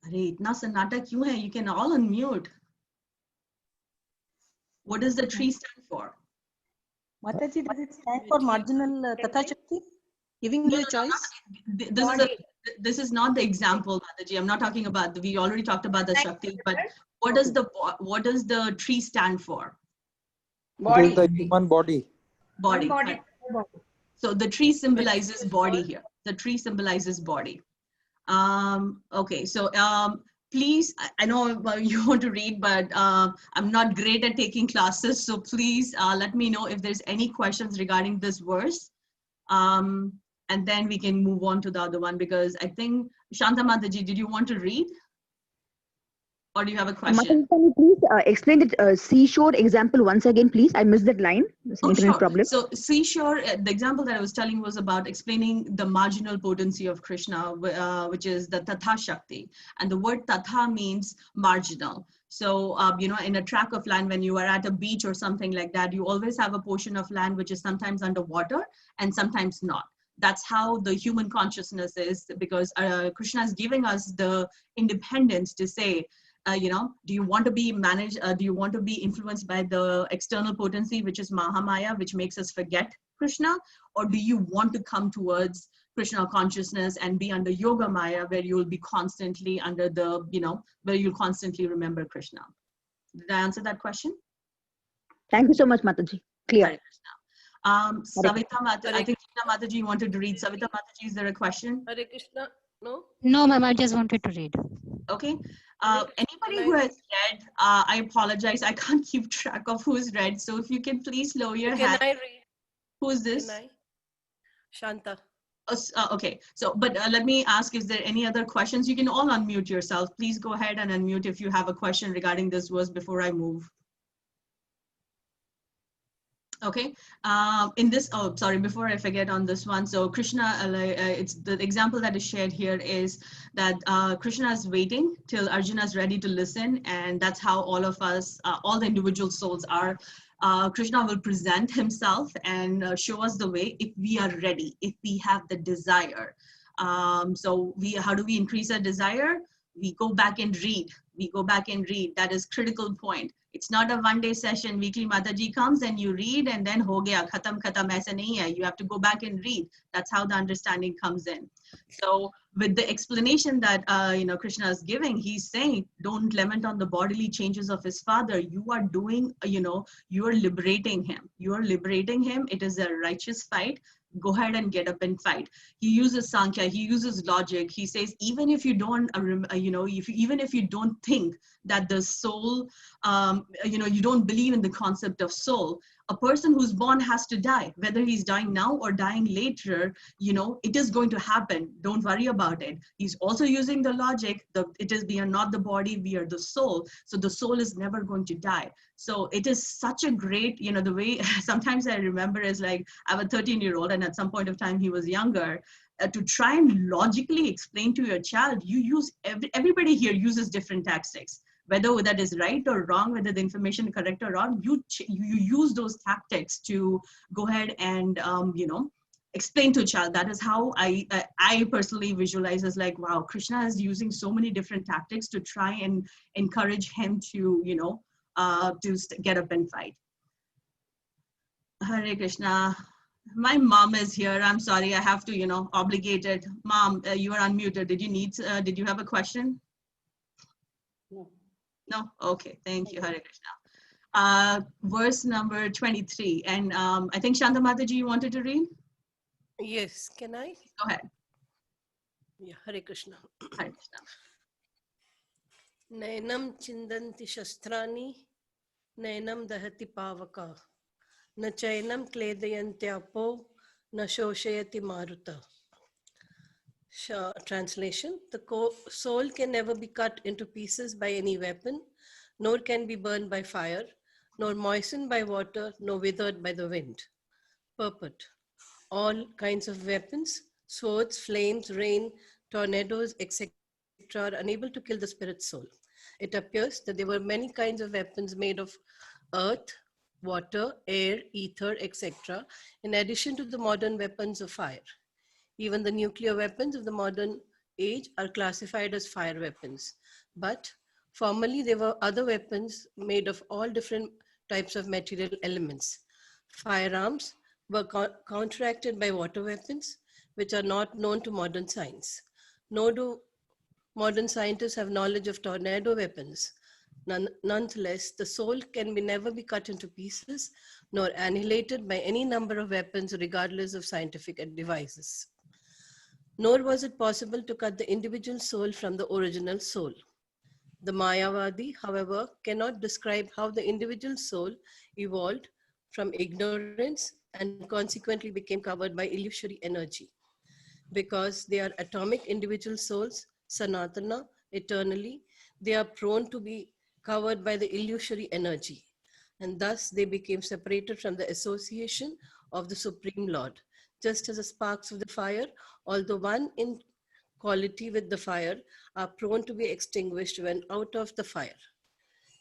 Arey, itna sannata kyun hai? You can all unmute. What does the tree stand for?
Mataji, does it stand for marginal Tatha Shakti? Giving you a choice?
This is not the example, Mataji. I'm not talking about we already talked about the Shakti, but what does the tree stand for?
Body. It is the human body.
Body. So the tree symbolizes body here. The tree symbolizes body. Okay, so please, I know you want to read, but I'm not great at taking classes, so please let me know if there's any questions regarding this verse. And then we can move on to the other one, because I think, Shanta Mataji, did you want to read? Or do you have a question?
Mataji, can you please explain the seashore example once again, please? I missed that line.
Oh, sure. Problem. So seashore, the example that I was telling was about explaining the marginal potency of Krishna, which is the Tatha Shakti. And the word Tatha means marginal. So, in a tract of land, when you are at a beach or something like that, you always have a portion of land which is sometimes underwater and sometimes not. That's how the human consciousness is, because Krishna is giving us the independence to say, do you want to be managed, do you want to be influenced by the external potency, which is Mahamaya, which makes us forget Krishna? Or do you want to come towards Krishna consciousness and be under Yoga Maya, where you'll be constantly under the, where you'll constantly remember Krishna? Did I answer that question?
Thank you so much, Mataji. Clear.
Savita Mataji, I think Mataji wanted to read. Savita Mataji, is there a question?
Hare Krishna, no?
No, ma'am, I just wanted to read.
Okay. Anybody who has read, I apologize, I can't keep track of who's read. So if you can please lower your hand.
Can I read?
Who's this?
Can I? Shanta.
Okay. So, but let me ask, is there any other questions? You can all unmute yourself. Please go ahead and unmute if you have a question regarding this verse before I move. Okay, before I forget on this one, so Krishna, it's the example that is shared here is that Krishna is waiting till Arjuna is ready to listen, and that's how all of us, all the individual souls are. Krishna will present himself and show us the way if we are ready, if we have the desire. So how do we increase our desire? We go back and read. That is critical point. It's not a one-day session. Weekly Mataji comes and you read and then ho gaya, khatam, aisa nahi hai. You have to go back and read. That's how the understanding comes in. So with the explanation that Krishna is giving, he's saying, don't lament on the bodily changes of his father. You are doing, you are liberating him. It is a righteous fight. Go ahead and get up and fight. He uses Sankhya, he uses logic. He says, even if you don't, even if you don't think that the soul, you don't believe in the concept of soul, a person who's born has to die, whether he's dying now or dying later, it is going to happen. Don't worry about it. He's also using the logic, we are not the body, we are the soul. So the soul is never going to die. So it is such a great, the way sometimes I remember is like, I have a 13-year-old and at some point of time he was younger. to try and logically explain to your child, you use, everybody here uses different tactics. Whether that is right or wrong, whether the information is correct or wrong, you use those tactics to go ahead and, explain to a child. That is how I personally visualize as like, wow, Krishna is using so many different tactics to try and encourage him to, to get up and fight. Hare Krishna. My mom is here. I'm sorry, I have to, obligate it. Mom, you are unmuted. Did you have a question? No? Okay, thank you, Hare Krishna. Verse number 23. And I think Shanta Mataji, you wanted to read?
Yes, can I?
Go ahead.
Yeah, Hare Krishna.
Hare Krishna.
Nainam chindanti shastrani, nainam dahati pavaka, na chainam kledayantyapo, na shoshayati maruta. Translation: the soul can never be cut into pieces by any weapon, nor can be burned by fire, nor moistened by water, nor withered by the wind. Purport: all kinds of weapons, swords, flames, rain, tornadoes, etc., are unable to kill the spirit soul. It appears that there were many kinds of weapons made of earth, water, air, ether, etc., in addition to the modern weapons of fire. Even the nuclear weapons of the modern age are classified as fire weapons. But formerly, there were other weapons made of all different types of material elements. Firearms were counteracted by water weapons, which are not known to modern science. Nor do modern scientists have knowledge of tornado weapons. Nonetheless, the soul can never be cut into pieces, nor annihilated by any number of weapons, regardless of scientific devices. Nor was it possible to cut the individual soul from the original soul. The Mayavadi, however, cannot describe how the individual soul evolved from ignorance and consequently became covered by illusory energy. Because they are atomic individual souls, Sanatana, eternally, they are prone to be covered by the illusory energy. And thus they became separated from the association of the Supreme Lord. Just as the sparks of the fire, although one in quality with the fire, are prone to be extinguished when out of the fire.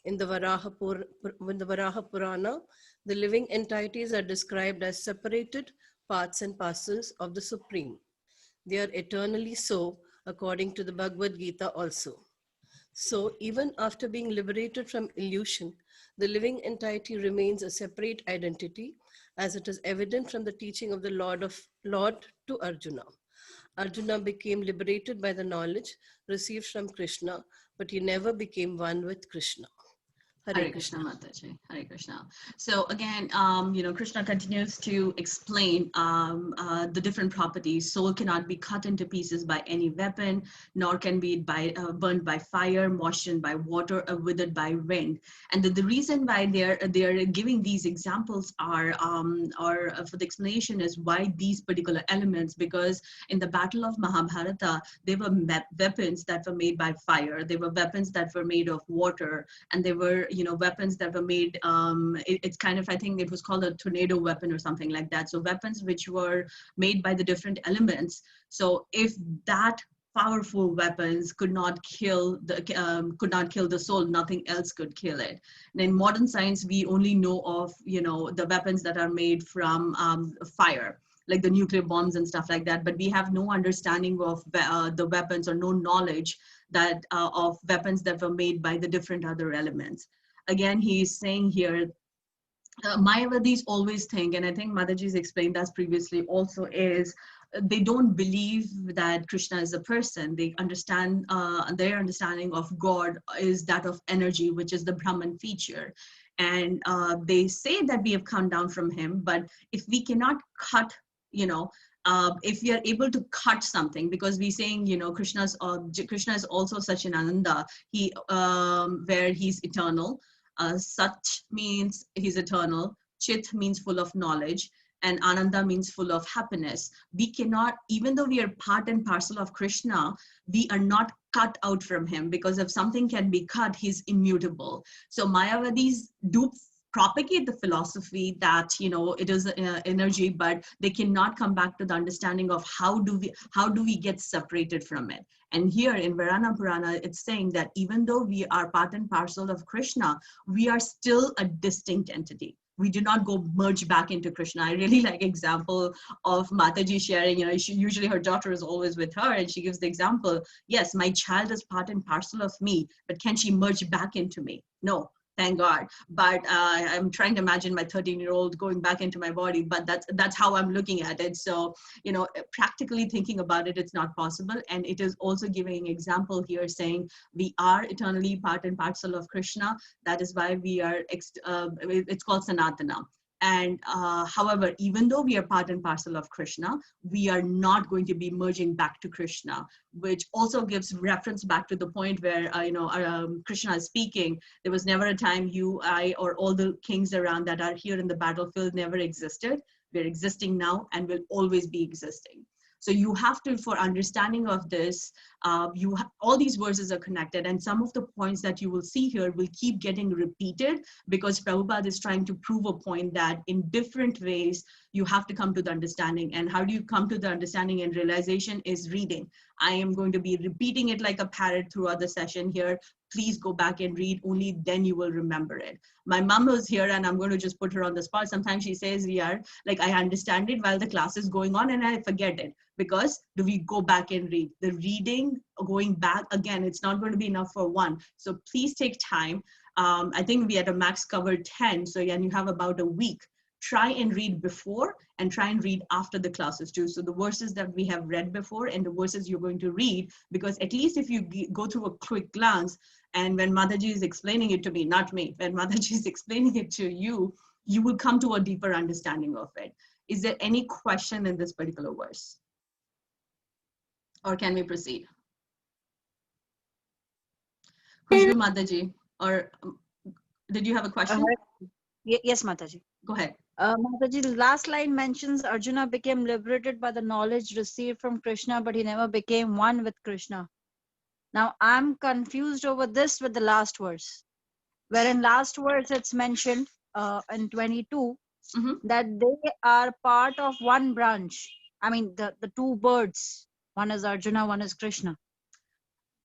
In the Varaha Purana, the living entities are described as separated parts and parcels of the Supreme. They are eternally so, according to the Bhagavad Gita also. So, even after being liberated from illusion, the living entity remains a separate identity, as it is evident from the teaching of the Lord to Arjuna. Arjuna became liberated by the knowledge received from Krishna, but he never became one with Krishna.
Hare Krishna Mataji. Hare Krishna. So again, Krishna continues to explain the different properties. Soul cannot be cut into pieces by any weapon, nor can be burned by fire, moistened by water, or withered by wind. And the reason why they're giving these examples are for the explanation is why these particular elements, because in the battle of Mahabharata, there were weapons that were made by fire, there were weapons that were made of water, and there were weapons that were made, it's kind of, I think it was called a tornado weapon or something like that. So weapons which were made by the different elements. So if that powerful weapons could not kill the soul, nothing else could kill it. And in modern science, we only know of the weapons that are made from fire, like the nuclear bombs and stuff like that, but we have no understanding of the weapons, or no knowledge that of weapons that were made by the different other elements. Again, he's saying here, Mayavadis always think, and I think Mataji's explained that previously also, is they don't believe that Krishna is a person. They understand, their understanding of God is that of energy, which is the Brahman feature. And they say that we have come down from him, but if we cannot cut, if we are able to cut something, because we're saying, Krishna is also such an Ananda, where he's eternal. Sach means he's eternal, Chit means full of knowledge, and Ananda means full of happiness. We cannot, even though we are part and parcel of Krishna, we are not cut out from him, because if something can be cut, he's immutable. So Mayavadis do propagate the philosophy that, you know, it is energy, but they cannot come back to the understanding of how do we get separated from it. And here in Varana Purana, it's saying that even though we are part and parcel of Krishna, we are still a distinct entity. We do not go merge back into Krishna. I really like example of Mataji sharing, you know, usually her daughter is always with her, and she gives the example, yes, my child is part and parcel of me, but can she merge back into me? No. Thank God. But I'm trying to imagine my 13-year-old going back into my body, but that's how I'm looking at it. So, you know, practically thinking about it, it's not possible. And it is also giving an example here saying we are eternally part and parcel of Krishna. That is why we are, it's called Sanatana. And however, even though we are part and parcel of Krishna, we are not going to be merging back to Krishna, which also gives reference back to the point where, Krishna is speaking. There was never a time you, I, or all the kings around that are here in the battlefield never existed. We're existing now and will always be existing. So you have to, for understanding of this, all these verses are connected, and some of the points that you will see here will keep getting repeated because Prabhupada is trying to prove a point that in different ways you have to come to the understanding. And how do you come to the understanding and realization is reading. I am going to be repeating it like a parrot throughout the session here. Please go back and read, only then you will remember it. My mom was here and I'm going to just put her on the spot. Sometimes she says, I understand it while the class is going on and I forget it. Because do we go back and read? The reading, going back, again, it's not going to be enough for one. So please take time. I think we at a max covered 10. So yeah, you have about a week. Try and read before and try and read after the classes too. So the verses that we have read before and the verses you're going to read, because at least if you go through a quick glance, and when Mataji is explaining it to me, not me, when Mataji is explaining it to you, you will come to a deeper understanding of it. Is there any question in this particular verse? Or can we proceed? Khushbu Mataji, or did you have a question?
Yes, Mataji.
Go ahead.
Mataji, the last line mentions Arjuna became liberated by the knowledge received from Krishna, but he never became one with Krishna. Now, I'm confused over this with the last verse, where in last verse it's mentioned in 22 that they are part of one branch. I mean, the two birds. One is Arjuna, one is Krishna.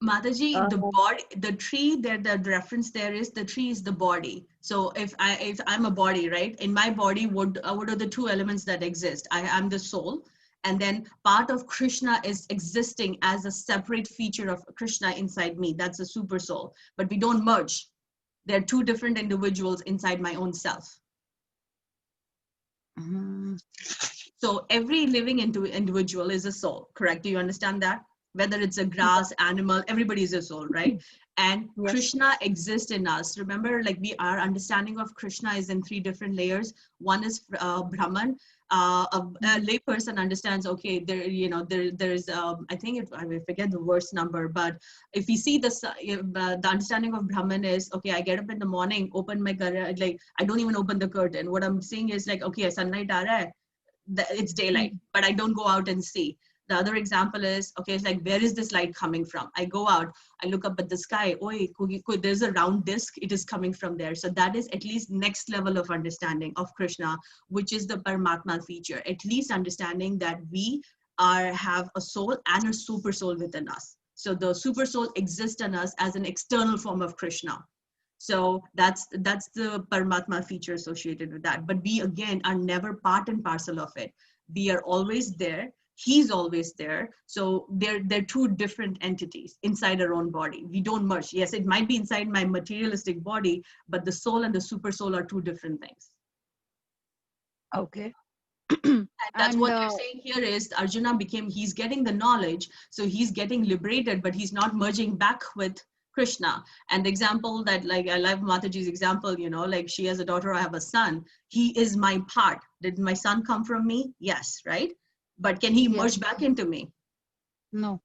Mataji, the body, the tree there, the reference there is the tree is the body. So if I'm a body, right? In my body, what are the two elements that exist? I am the soul, and then part of Krishna is existing as a separate feature of Krishna inside me. That's a super soul. But we don't merge. They're two different individuals inside my own self. So every living individual is a soul, correct? Do you understand that? Whether it's a grass, animal, everybody is a soul, right? And yes. Krishna exists in us. Remember, like our understanding of Krishna is in 3 different layers. One is Brahman. A lay person understands, okay, there's I think I forget the verse number, but if you see the understanding of Brahman is, okay, I get up in the morning, open my curtain, like I don't even open the curtain. What I'm saying is like, okay, sunlight aa raha hai, it's daylight, but I don't go out and see. The other example is, okay, it's like, where is this light coming from? I go out, I look up at the sky, there's a round disk, it is coming from there. So that is at least next level of understanding of Krishna, which is the Paramatma feature. At least understanding that we have a soul and a super soul within us. So the super soul exists in us as an external form of Krishna. So that's the Paramatma feature associated with that. But we, again, are never part and parcel of it. We are always there. He's always there. So they're 2 different entities inside our own body. We don't merge. Yes, it might be inside my materialistic body, but the soul and the super soul are 2 different things.
Okay.
And that's what they're saying here is Arjuna he's getting the knowledge. So he's getting liberated, but he's not merging back with Krishna. And the example that, like, I love Mataji's example, like she has a daughter, I have a son. He is my part. Did my son come from me? Yes, right? But can he merge back into me?
No.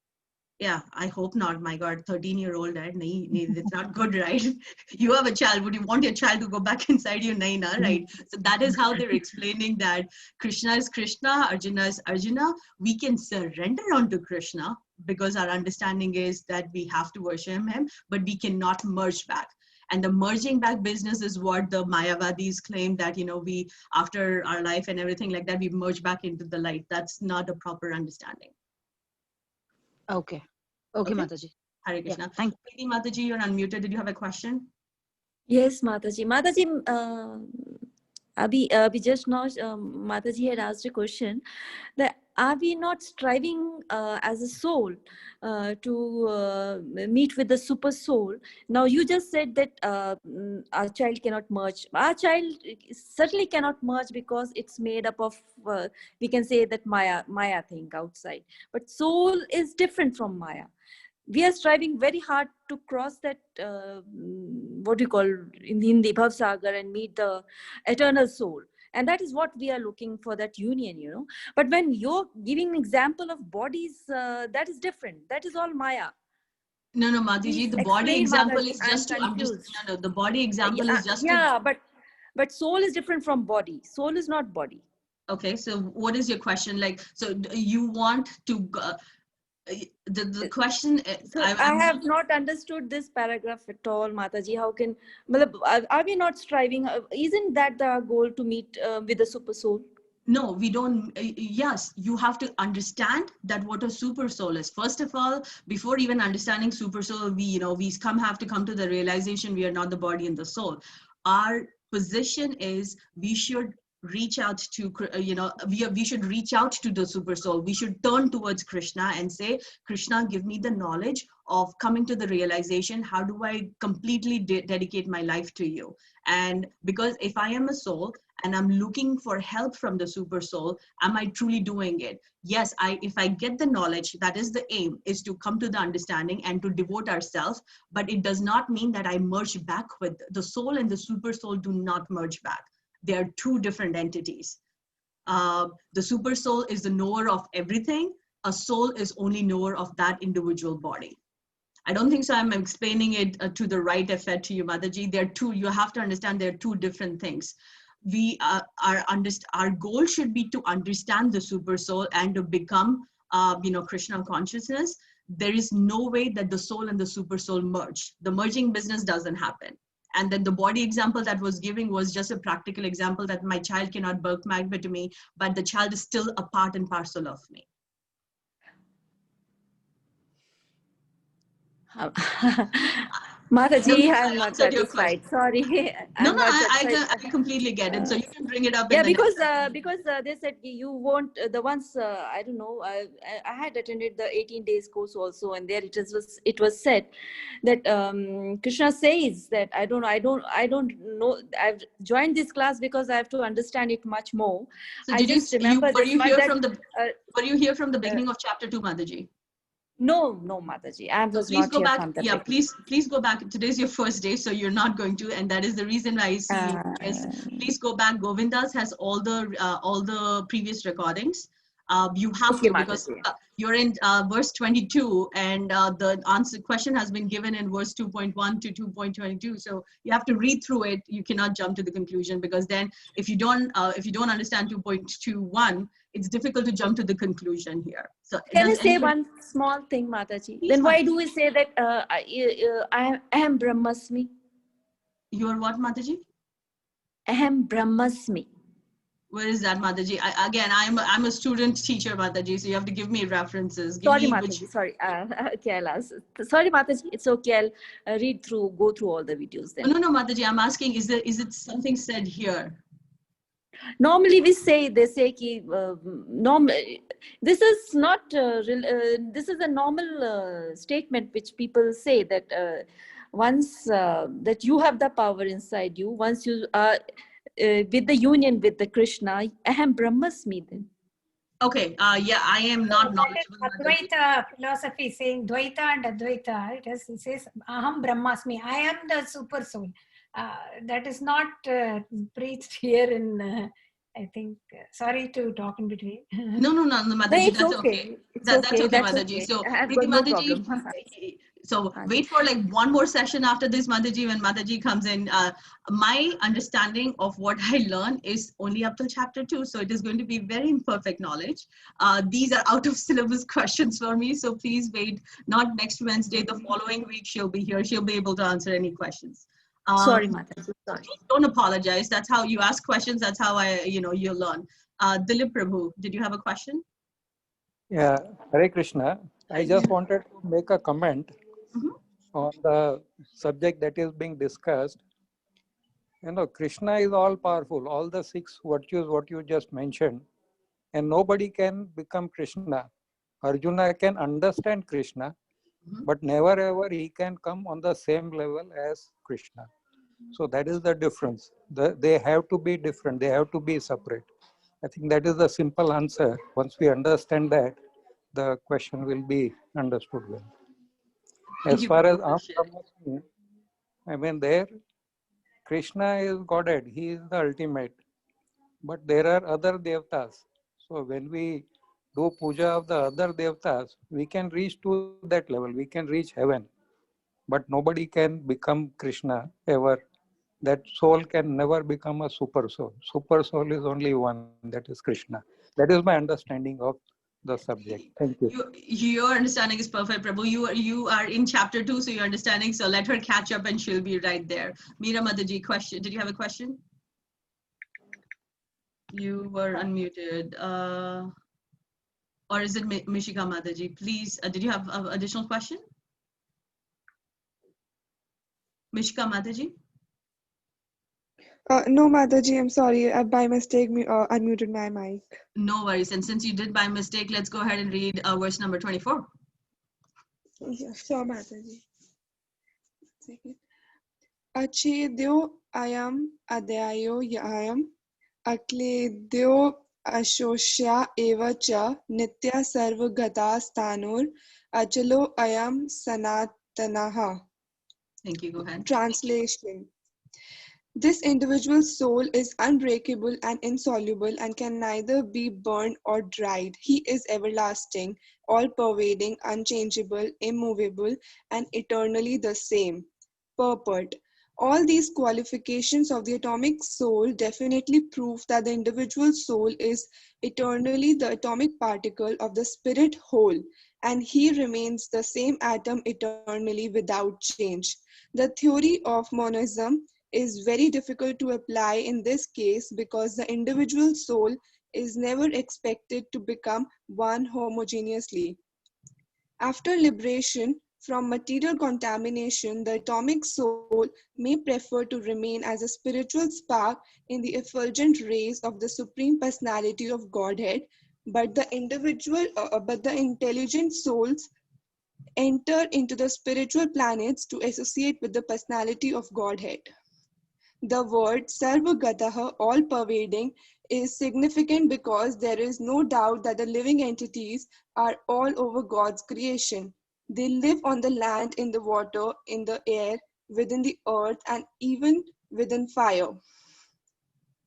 Yeah, I hope not. My God, 13-year-old, it's not good, right? You have a child. Would you want your child to go back inside you? Nahin, right? So that is how they're explaining that Krishna is Krishna, Arjuna is Arjuna. We can surrender onto Krishna because our understanding is that we have to worship him, but we cannot merge back. And the merging back business is what the Mayavadis claim, that, you know, we, after our life and everything like that, we merge back into the light. That's not a proper understanding.
Okay. Okay, Mataji.
Hare Krishna.
Thank
you. Mataji, you're unmuted. Did you have a question?
Yes, Mataji. Mataji, Abhi just now, Mataji had asked a question that are we not striving as a soul to meet with the super soul? Now you just said that our child cannot merge. Our child certainly cannot merge because it's made up of, we can say that Maya thing outside. But soul is different from Maya. We are striving very hard to cross that, what you call in Hindi, Bhav Sagar, and meet the eternal soul. And that is what we are looking for, that union, you know. But when you're giving an example of bodies, that is different. That is all Maya.
No, Mataji, the body example is just to understand. No, the body example is just
to... but soul is different from body. Soul is not body.
Okay, so what is your question? Like, so you want to... the question...
So I have not understood this paragraph at all, Mataji. How can... Are we not striving? Isn't that the goal, to meet with the super soul?
No, we don't. Yes, you have to understand that what a super soul is. First of all, before even understanding super soul, we have to come to the realization we are not the body and the soul. Our position is we should reach out to, we should reach out to the super soul. We should turn towards Krishna and say, Krishna, give me the knowledge of coming to the realization, how do I completely dedicate my life to you? And because if I am a soul and I'm looking for help from the super soul, am I truly doing it? Yes, if I get the knowledge, that is the aim, is to come to the understanding and to devote ourselves, but it does not mean that I merge back with the soul, and the super soul do not merge back. They are two different entities. The super soul is the knower of everything. A soul is only knower of that individual body. I don't think so I'm explaining it to the right effect to you, Mataji. They're two, you have to understand they're two different things. Our goal should be to understand the super soul and to become, Krishna consciousness. There is no way that the soul and the super soul merge. The merging business doesn't happen. And then the body example that was giving was just a practical example that my child cannot bulk magnet to me, but the child is still a part and parcel of me.
Mataji, I'm not satisfied. Sorry.
I completely get it. So you can bring it up.
Yeah, because they said you won't, the ones, I don't know, I had attended the 18 days course also, and there it was said that Krishna says that I don't know, I've joined this class because I have to understand it much more.
So were you here from the beginning of chapter 2, Mataji?
No, Mataji, I was not here from the beginning.
Please go back. Today's your first day, so you're not going to, and that is the reason why I see you. Yes, please go back. Govinda's has all the previous recordings. You have to, because you're in verse 22, and the question has been given in verse 2.1 to 2.22. So you have to read through it. You cannot jump to the conclusion, because then if you don't understand 2.21, it's difficult to jump to the conclusion here. So
can I say one small thing, Mataji? Please, then why do we say that I am Brahmasmi?
You are what, Mataji?
Aham Brahmasmi.
Where is that, Mataji? I'm a student teacher, Mataji, so you have to give me references.
Sorry, Mataji. Sorry. Okay, I'll ask. Sorry, Mataji. It's okay. I'll go through all the videos then.
No, Mataji. I'm asking, is it something said here?
Normally, they say this is not. This is a normal statement which people say that once that you have the power inside you, once you are with the union with the Krishna, Aham Brahmasmi then.
Okay, I am not knowledgeable.
Advaita philosophy saying Dvaita and Advaita, it says Aham Brahmasmi, I am the super soul. That is not preached here in, I think, sorry to talk in between.
No, Mataji, that's okay. That's okay, Mataji. So, Mataji, so wait for like one more session after this, Mataji, when Mataji comes in. My understanding of what I learn is only up till chapter 2. So it is going to be very imperfect knowledge. These are out of syllabus questions for me. So please wait, not next Wednesday, the following week she'll be here. She'll be able to answer any questions.
Sorry, Mataji. Sorry.
Don't apologize. That's how you ask questions. That's how you learn. Dilip Prabhu, did you have a question?
Yeah, Hare Krishna. I just wanted to make a comment on the subject that is being discussed. Krishna is all powerful, all the 6 virtues what you just mentioned, and nobody can become Krishna. Arjuna can understand Krishna, but never ever he can come on the same level as Krishna. So that is the difference. They have to be different. They have to be separate. I think that is the simple answer. Once we understand that, the question will be understood well. As far as I mean, there, Krishna is Godhead. He is the ultimate. But there are other devtas. So when we do puja of the other devtas, we can reach to that level. We can reach heaven. But nobody can become Krishna ever. That soul can never become a super soul. Super soul is only one, that is Krishna. That is my understanding of the subject. Thank you.
Your understanding is perfect, Prabhu. You are in chapter 2, so you're understanding. So let her catch up and she'll be right there. Meera Mataji, question. Did you have a question? You were unmuted. Or is it Mishika Mataji? Please, did you have an additional question? Mishika Mataji?
No, Mataji, I'm sorry. I by mistake unmuted my mic.
No worries. And since you did by mistake, let's go ahead and read verse number 24.
Yeah, sure, Mataji. Achedyo ayam adyayo ayam akledyo ashosya eva cha nitya sarvagata stanur achalo ayam sanatanaha.
Thank you. Go ahead.
Translation. This individual soul is unbreakable and insoluble and can neither be burned or dried. He is everlasting, all-pervading, unchangeable, immovable, and eternally the same. Purport. All these qualifications of the atomic soul definitely prove that the individual soul is eternally the atomic particle of the spirit whole, and he remains the same atom eternally without change. The theory of monism is very difficult to apply in this case because the individual soul is never expected to become one homogeneously. After liberation from material contamination, the atomic soul may prefer to remain as a spiritual spark in the effulgent rays of the Supreme Personality of Godhead, but the intelligent souls enter into the spiritual planets to associate with the personality of Godhead. The word sarvagataha, all-pervading, is significant because there is no doubt that the living entities are all over God's creation. They live on the land, in the water, in the air, within the earth, and even within fire.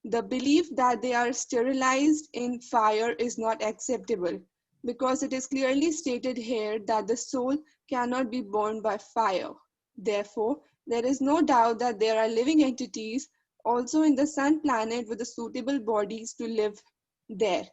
The belief that they are sterilized in fire is not acceptable because it is clearly stated here that the soul cannot be burned by fire. Therefore, there is no doubt that there are living entities also in the sun planet with the suitable bodies to live there.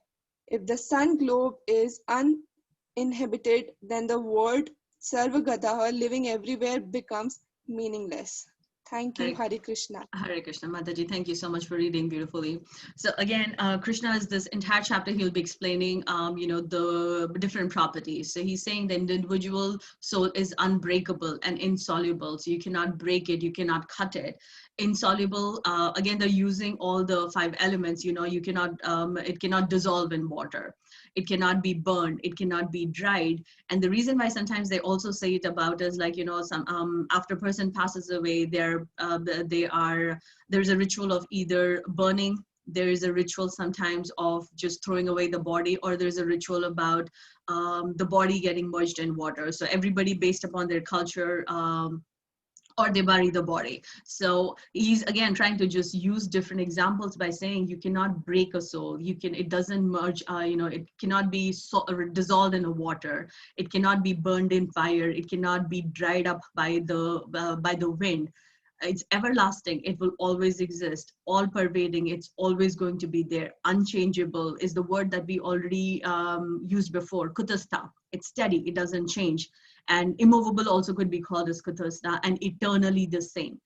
If the sun globe is uninhabited, then the word Sarvagataha, living everywhere, becomes meaningless. Thank you, Hare Krishna.
Hare Krishna. Mataji, thank you so much for reading beautifully. So again, Krishna is this entire chapter, he'll be explaining, the different properties. So he's saying the individual soul is unbreakable and insoluble. So you cannot break it, you cannot cut it. Insoluble, again, they're using all the 5 elements, you cannot, it cannot dissolve in water. It cannot be burned, it cannot be dried. And the reason why sometimes they also say it about us, like, some after a person passes away, there's a ritual of either burning, there is a ritual sometimes of just throwing away the body, or there's a ritual about the body getting merged in water. So everybody, based upon their culture, or they bury the body. So he's again trying to just use different examples by saying you cannot break a soul. It doesn't merge, it cannot be dissolved in a water. It cannot be burned in fire. It cannot be dried up by the wind. It's everlasting. It will always exist, all pervading. It's always going to be there. Unchangeable is the word that we already used before. Kutastha. It's steady. It doesn't change. And immovable also could be called as Kutastha, and eternally the same.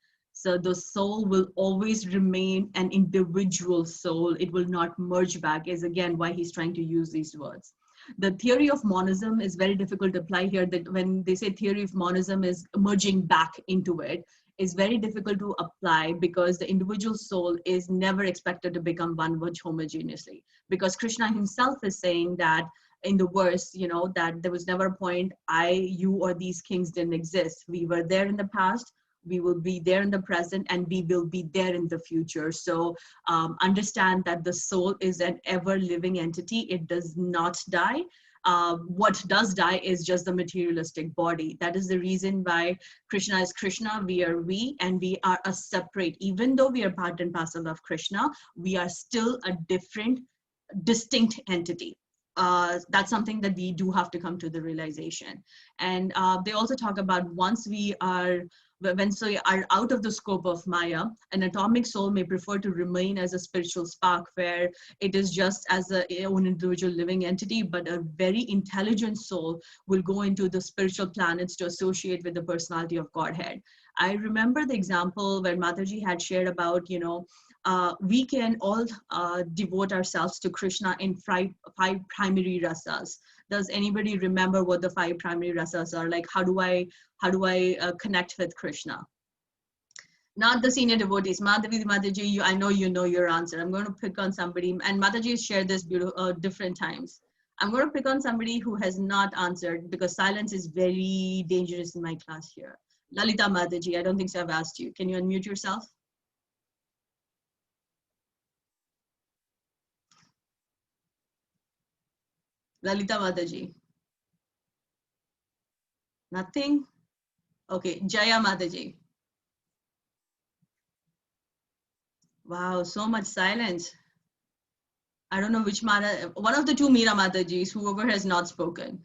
So the soul will always remain an individual soul. It will not merge back, is again why he's trying to use these words. The theory of monism is very difficult to apply here. That when they say theory of monism is merging back into it, is very difficult to apply because the individual soul is never expected to become one which homogeneously. Because Krishna himself is saying that in the verse, you know, that there was never a point you, or these kings didn't exist. We were there in the past, we will be there in the present, and we will be there in the future. So understand that the soul is an ever-living entity. It does not die. What does die is just the materialistic body. That is the reason why Krishna is Krishna, we are we, and we are a separate. Even though we are part and parcel of Krishna, we are still a different, distinct entity. That's something that we do have to come to the realization. And they also talk about once we are out of the scope of Maya, an atomic soul may prefer to remain as a spiritual spark where it is just as a own individual living entity, but a very intelligent soul will go into the spiritual planets to associate with the personality of Godhead. I remember the example where Mataji had shared about, you know, we can all devote ourselves to Krishna in five primary rasas. Does anybody remember what the 5 primary rasas are? Like, how do I connect with Krishna? Not the senior devotees. Mataji, I know you know your answer. I'm going to pick on somebody, and Mataji has shared this different times. I'm going to pick on somebody who has not answered because silence is very dangerous in my class here. Lalita Mataji, I don't think so I've asked you. Can you unmute yourself? Lalita Mataji. Nothing? Okay, Jaya Mataji. Wow, so much silence. I don't know which Mata, one of the 2 Meera Matajis, whoever has not spoken.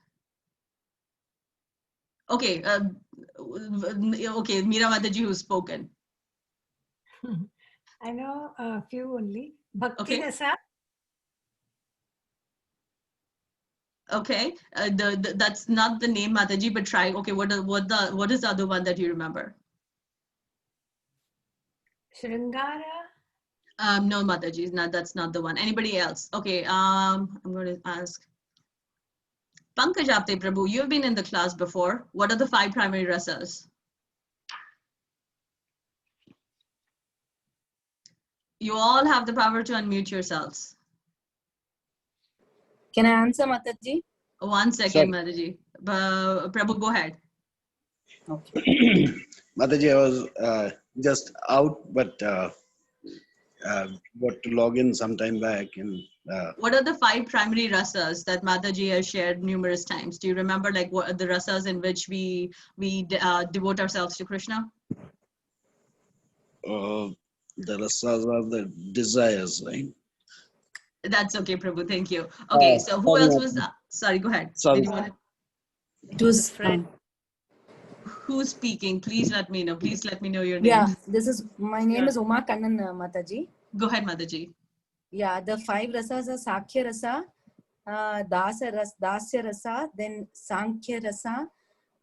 Okay, okay, Meera Mataji who's spoken.
I know a few only. Bhakti
Okay.
Rasa.
Okay, that's not the name Mataji, but try. Okay, what is the other one that you remember?
Sringara.
No, Mataji, that's not the one. Anybody else? Okay, I'm going to ask. Pankaj Apte Prabhu, you have been in the class before. What are the 5 primary rasas? You all have the power to unmute yourselves.
Can I answer, Mataji?
1 second, Mataji. Prabhu, go ahead.
Okay.
Mataji, I was just out, but got to log in some time back. And
what are the 5 primary rasas that Mataji has shared numerous times? Do you remember, like, what are the rasas in which we devote ourselves to Krishna?
The rasas are the desires, right?
That's okay, Prabhu. Thank you. Okay, so who else was? Sorry, go ahead.
Sorry.
Did you want to?
It was friend.
Who's speaking? Please let me know. Please let me know your
Yeah,
names.
my name is Uma Kannan, Mataji.
Go ahead, Mataji.
Yeah, the 5 rasas are Sakhya Rasa, Dasya Rasa, then Sankhya Rasa,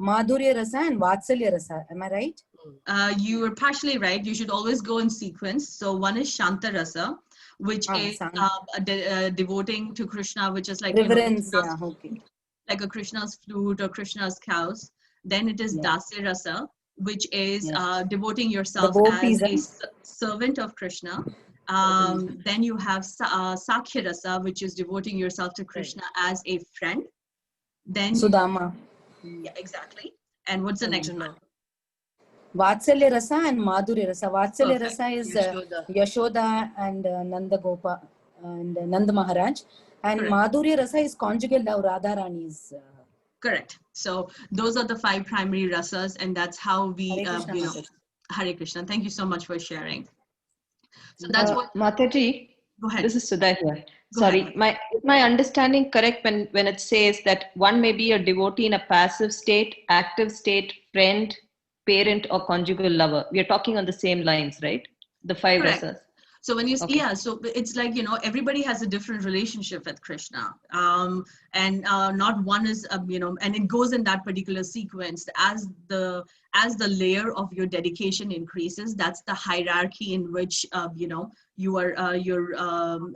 Madhurya Rasa, and Vatsalya Rasa. Am I right?
You are partially right. You should always go in sequence. So one is Shanta Rasa, which is devoting to Krishna, which is like
reverence, okay.
Like a Krishna's flute or Krishna's cows. Then it is Dasya Rasa, which is devoting yourself as a servant of Krishna. Then you have Sakhya Rasa, which is devoting yourself to Krishna as a friend. Then
Sudama.
Yeah, exactly. And what's the next one?
Vatsalya Rasa and Madhurya Rasa. Vatsalya Rasa is Yashoda and Nanda Gopa and Nanda Maharaj. And Madhurya Rasa is conjugal love, Radharani's.
Correct. So those are the 5 primary rasas, and that's how we, Hare Krishna. Thank you so much for sharing. So that's what.
Mataji,
go ahead.
This is Sudha here.
Go
Sorry,
ahead.
is my understanding correct when it says that one may be a devotee in a passive state, active state, friend, parent, or conjugal lover? We are talking on the same lines, right? The 5 rasas.
So when you so it's like, everybody has a different relationship with Krishna, and not one is and it goes in that particular sequence. As as the layer of your dedication increases, that's the hierarchy in which, you know, you are,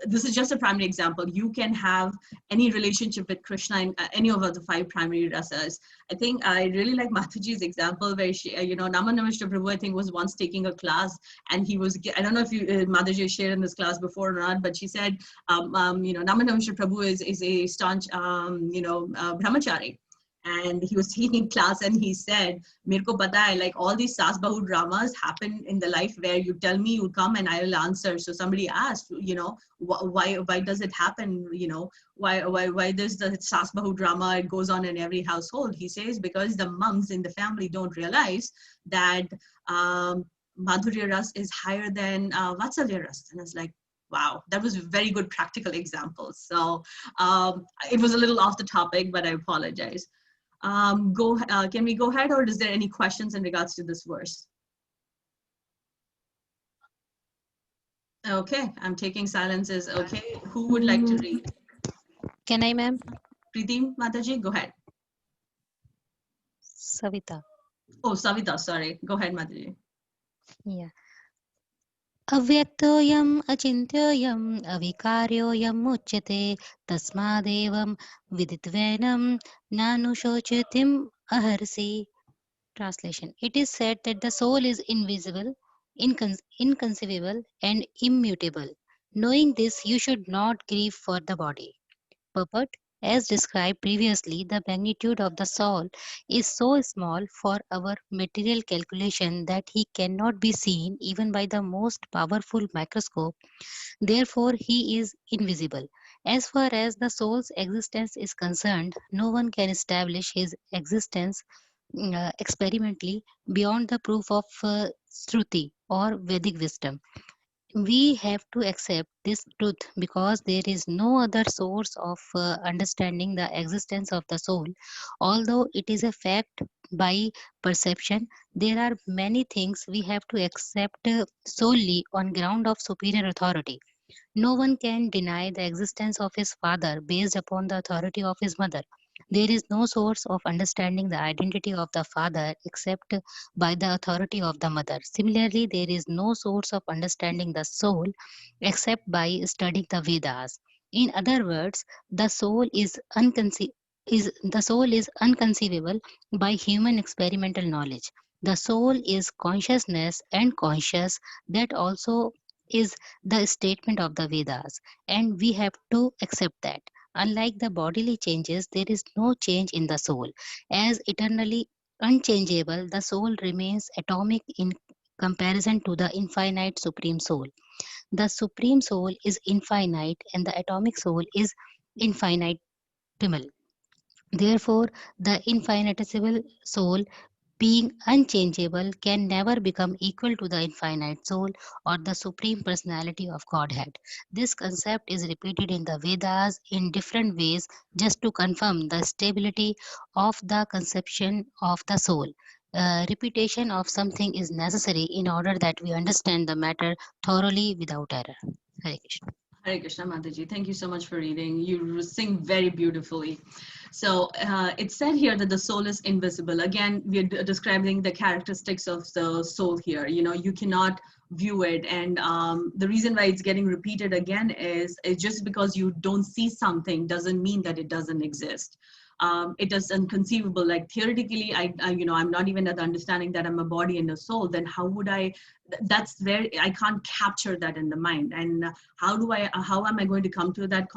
this is just a primary example. You can have any relationship with Krishna in any of the 5 primary rasas. I think I really like Mataji's example where she, you know, Namanamishra Prabhu, I think, was once taking a class, and he was, I don't know if you, Mataji shared in this class before or not, but she said, you know, Namanamishra Prabhu is a staunch, you know, brahmachari. And he was taking class and he said, Mirko pata hai, like all these sas bahu dramas happen in the life where you tell me, you come and I will answer. So somebody asked, you know, why does it happen? You know, why does the sas bahu drama, it goes on in every household? He says, because the moms in the family don't realize that Madhurya Ras is higher than Vatsalya Ras. And it's like, wow, that was a very good practical example. So it was a little off the topic, but I apologize. Can we go ahead, or is there any questions in regards to this verse? Okay, I'm taking silences. Okay, who would like to read?
Can I, ma'am?
Preeti Mataji, go ahead.
Savita.
Oh, Savita, sorry. Go ahead, Mataji.
Yeah. Avyaktoyam achintyoyam avikaryoyam uchyate tasmadevam viditvenam nanushochatim aharsi. Translation. It is said that the soul is invisible, inconceivable, and immutable. Knowing this, you should not grieve for the body. Purport. As described previously, the magnitude of the soul is so small for our material calculation that he cannot be seen even by the most powerful microscope. Therefore, he is invisible. As far as the soul's existence is concerned, no one can establish his existence experimentally beyond the proof of Shruti or Vedic wisdom. We have to accept this truth because there is no other source of understanding the existence of the soul. Although it is a fact by perception, there are many things we have to accept solely on ground of superior authority. No one can deny the existence of his father based upon the authority of his mother. There is no source of understanding the identity of the father except by the authority of the mother. Similarly, there is no source of understanding the soul except by studying the Vedas. In other words, the soul is unconceivable by human experimental knowledge. The soul is consciousness, and conscious, that also is the statement of the Vedas, and we have to accept that. Unlike the bodily changes, there is no change in the soul. As eternally unchangeable, the soul remains atomic in comparison to the infinite supreme soul. The supreme soul is infinite and the atomic soul is infinitesimal. Therefore, the infinitesimal soul, being unchangeable, can never become equal to the infinite soul or the supreme personality of Godhead. This concept is repeated in the Vedas in different ways just to confirm the stability of the conception of the soul. Repetition of something is necessary in order that we understand the matter thoroughly without error. Hare Krishna.
Hare Krishna, Mataji. Thank you so much for reading. You sing very beautifully. So it's said here that the soul is invisible. Again, we're describing the characteristics of the soul here. You know, you cannot view it. And the reason why it's getting repeated again is just because you don't see something doesn't mean that it doesn't exist. It is inconceivable. Like theoretically, I'm not even at the understanding that I'm a body and a soul. Then how would I? That's where I can't capture that in the mind. And how am I going to come to that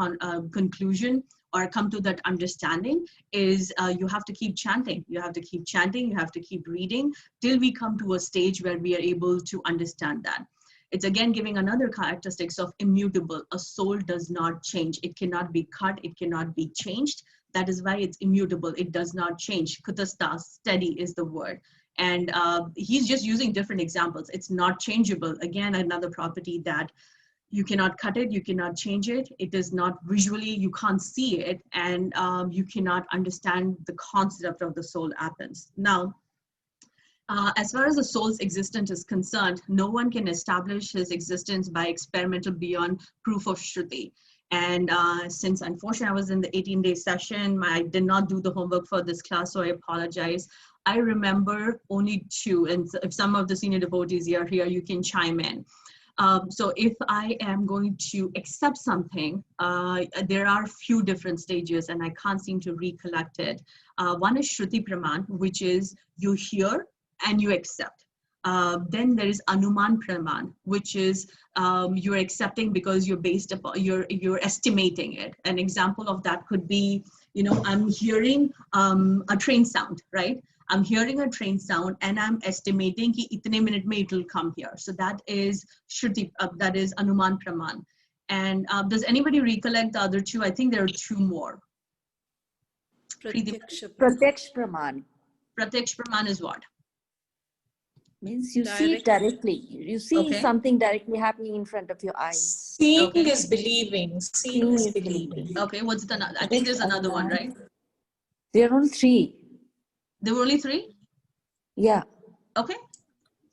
conclusion or come to that understanding? Is you have to keep chanting. You have to keep chanting. You have to keep reading till we come to a stage where we are able to understand that. It's again giving another characteristics of immutable. A soul does not change. It cannot be cut. It cannot be changed. That is why it's immutable. It does not change. Kutastha, steady is the word. And he's just using different examples. It's not changeable. Again, another property that you cannot cut it, you cannot change it. It is not visually, you can't see it, and you cannot understand the concept of the soul happens. Now, as far as the soul's existence is concerned, no one can establish his existence by experimental beyond proof of Shruti. And since unfortunately I was in the 18-day session, I did not do the homework for this class, so I apologize. I remember only two, and if some of the senior devotees are here, you can chime in. So if I am going to accept something, there are few different stages and I can't seem to recollect it. One is Shruti Praman, which is you hear and you accept. Then there is Anuman Praman, which is you're accepting because you're based upon, you're estimating it. An example of that could be, I'm hearing a train sound, right? I'm hearing a train sound and I'm estimating ki itne minute mein it will come here. So that is Shruti, that is Anuman Praman. And does anybody recollect the other two? I think there are two more.
Pratyaksh Praman.
Pratyaksh Praman is what?
Means you see it directly. You see something directly happening in front of your eyes.
Seeing is believing. Seeing is believing.
Okay, what's the, I think there's another one, right?
There are only three.
There were only three?
Yeah.
Okay.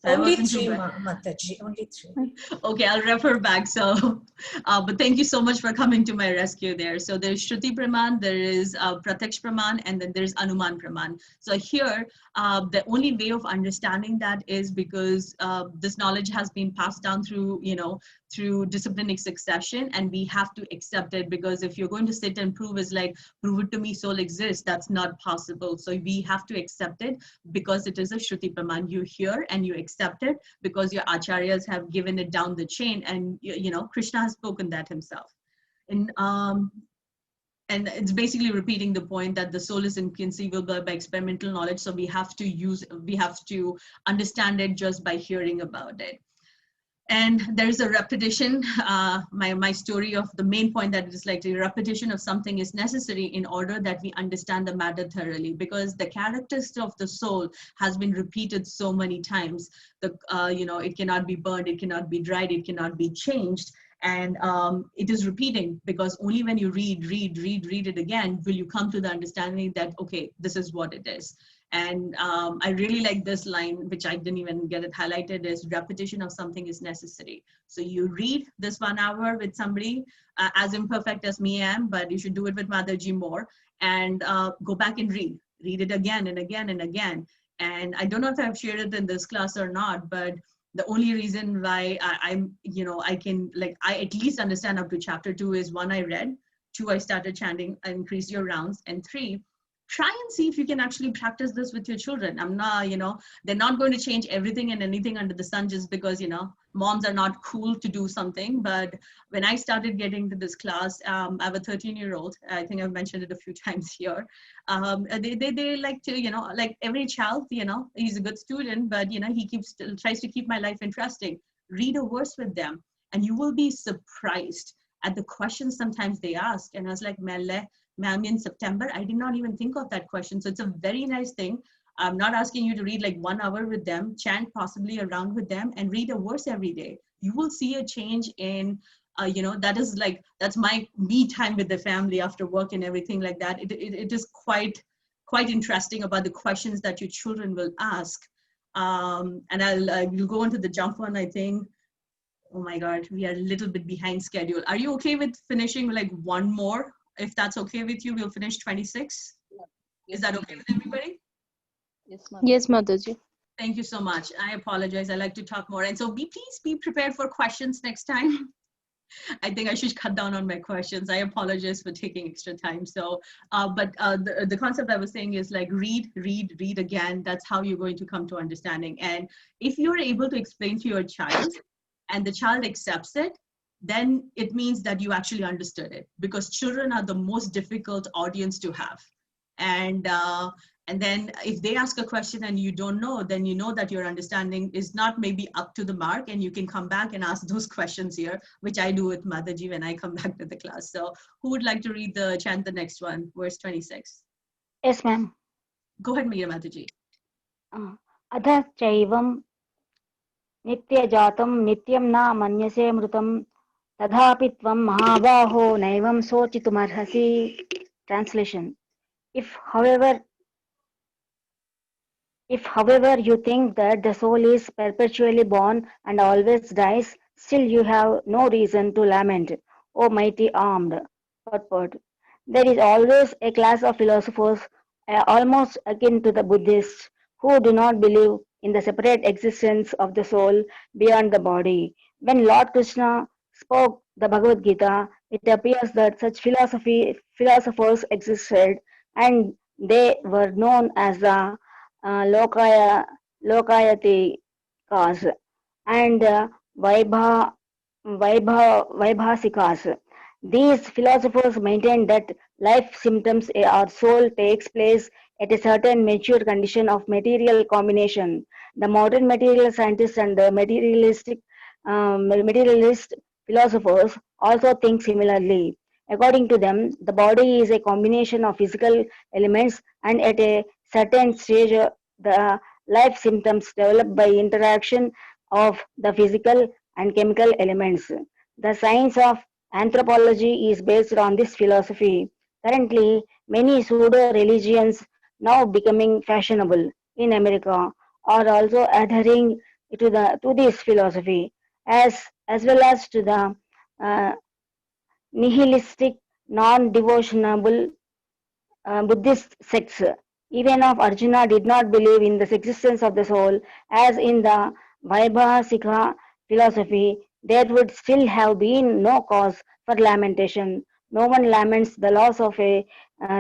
Only three, Mataji, only three.
Okay, I'll refer back. So, but thank you so much for coming to my rescue there. So there's Shruti Praman, there is Pratyaksh Praman, and then there's Anuman Praman. So here, the only way of understanding that is because this knowledge has been passed down through, through disciplinic succession, and we have to accept it, because if you're going to sit and prove it to me, soul exists, that's not possible. So we have to accept it because it is a Shruti Praman. You hear and you accept it because your acharyas have given it down the chain, and Krishna has spoken that himself. And it's basically repeating the point that the soul is inconceivable by experimental knowledge. So we have to understand it just by hearing about it. And there's a repetition, my story of the main point that is like the repetition of something is necessary in order that we understand the matter thoroughly, because the characteristic of the soul has been repeated so many times. It cannot be burned, it cannot be dried, it cannot be changed. And it is repeating, because only when you read it again, will you come to the understanding that, okay, this is what it is. And I really like this line, which I didn't even get it highlighted, is repetition of something is necessary. So you read this 1 hour with somebody as imperfect as me am, but you should do it with Mataji more, and go back and read it again and again and again. And I don't know if I've shared it in this class or not, but the only reason why I at least understand up to chapter 2 is 1, I read, 2, I started chanting, I increased your rounds, and 3, try and see if you can actually practice this with your children. I'm not, they're not going to change everything and anything under the sun just because, moms are not cool to do something. But when I started getting to this class, I have a 13-year-old, I think I've mentioned it a few times here. They like to, like every child, he's a good student, but, he tries to keep my life interesting. Read a verse with them and you will be surprised at the questions sometimes they ask. And I was like, Ma'am, in September, I did not even think of that question. So it's a very nice thing. I'm not asking you to read like 1 hour with them, chant possibly a round with them, and read a verse every day. You will see a change in, that's my me time with the family after work and everything like that. It is quite interesting about the questions that your children will ask. And you'll go into the jump one, I think. Oh my God, we are a little bit behind schedule. Are you okay with finishing like one more? If that's okay with you, we'll finish 26. Is that okay with everybody?
Yes, Mataji.
Thank you so much. I apologize. I like to talk more. And so please be prepared for questions next time. I think I should cut down on my questions. I apologize for taking extra time. So, but the concept I was saying is like read again. That's how you're going to come to understanding. And if you're able to explain to your child and the child accepts it, then it means that you actually understood it, because children are the most difficult audience to have. And then if they ask a question and you don't know, then you know that your understanding is not maybe up to the mark, and you can come back and ask those questions here, which I do with Mataji when I come back to the class. So who would like to read the next one, verse 26?
Yes, ma'am.
Go ahead, Mataji.
Adha chaivam nitya jatam nityam na manyase mrutam tadhapi tvam mahabaho naivam sochitumarhasi. Translation. If however you think that the soul is perpetually born and always dies, still you have no reason to lament, O mighty armed. Purport. There is always a class of philosophers almost akin to the Buddhists who do not believe in the separate existence of the soul beyond the body. When Lord Krishna spoke the Bhagavad Gita, it appears that such philosophers existed, and they were known as the Lokayatikas and Vaibhasikas. These philosophers maintain that life symptoms or soul takes place at a certain mature condition of material combination. The modern material scientists and the materialist philosophers also think similarly. According to them, the body is a combination of physical elements, and at a certain stage, the life symptoms develop by interaction of the physical and chemical elements. The science of anthropology is based on this philosophy. Currently, many pseudo-religions now becoming fashionable in America are also adhering to this philosophy as well as to the uh, nihilistic, non-devotionable Buddhist sects. Even if Arjuna did not believe in the existence of the soul, as in the Vaibhasika philosophy, there would still have been no cause for lamentation. No one laments the loss of a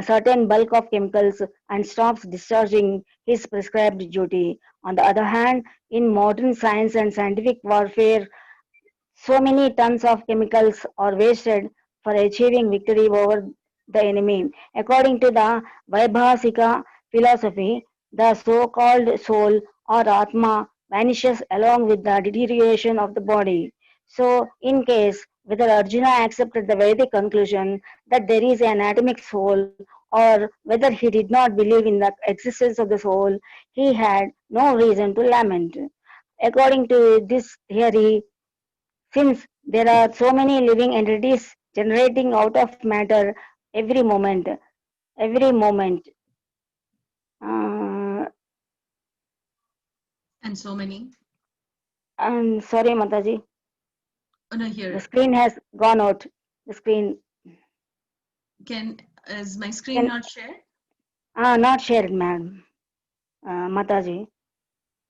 certain bulk of chemicals and stops discharging his prescribed duty. On the other hand, in modern science and scientific warfare, so many tons of chemicals are wasted for achieving victory over the enemy. According to the Vaibhasika philosophy, the so-called soul or Atma vanishes along with the deterioration of the body. So, in case whether Arjuna accepted the Vedic conclusion that there is an atomic soul or whether he did not believe in the existence of the soul, he had no reason to lament. According to this theory, since there are so many living entities generating out of matter every moment, uh,
And so many.
I'm sorry, Mataji.
Oh, no,
The
here.
screen has gone out. The screen
Is my screen not shared?
not shared, madam. Mataji.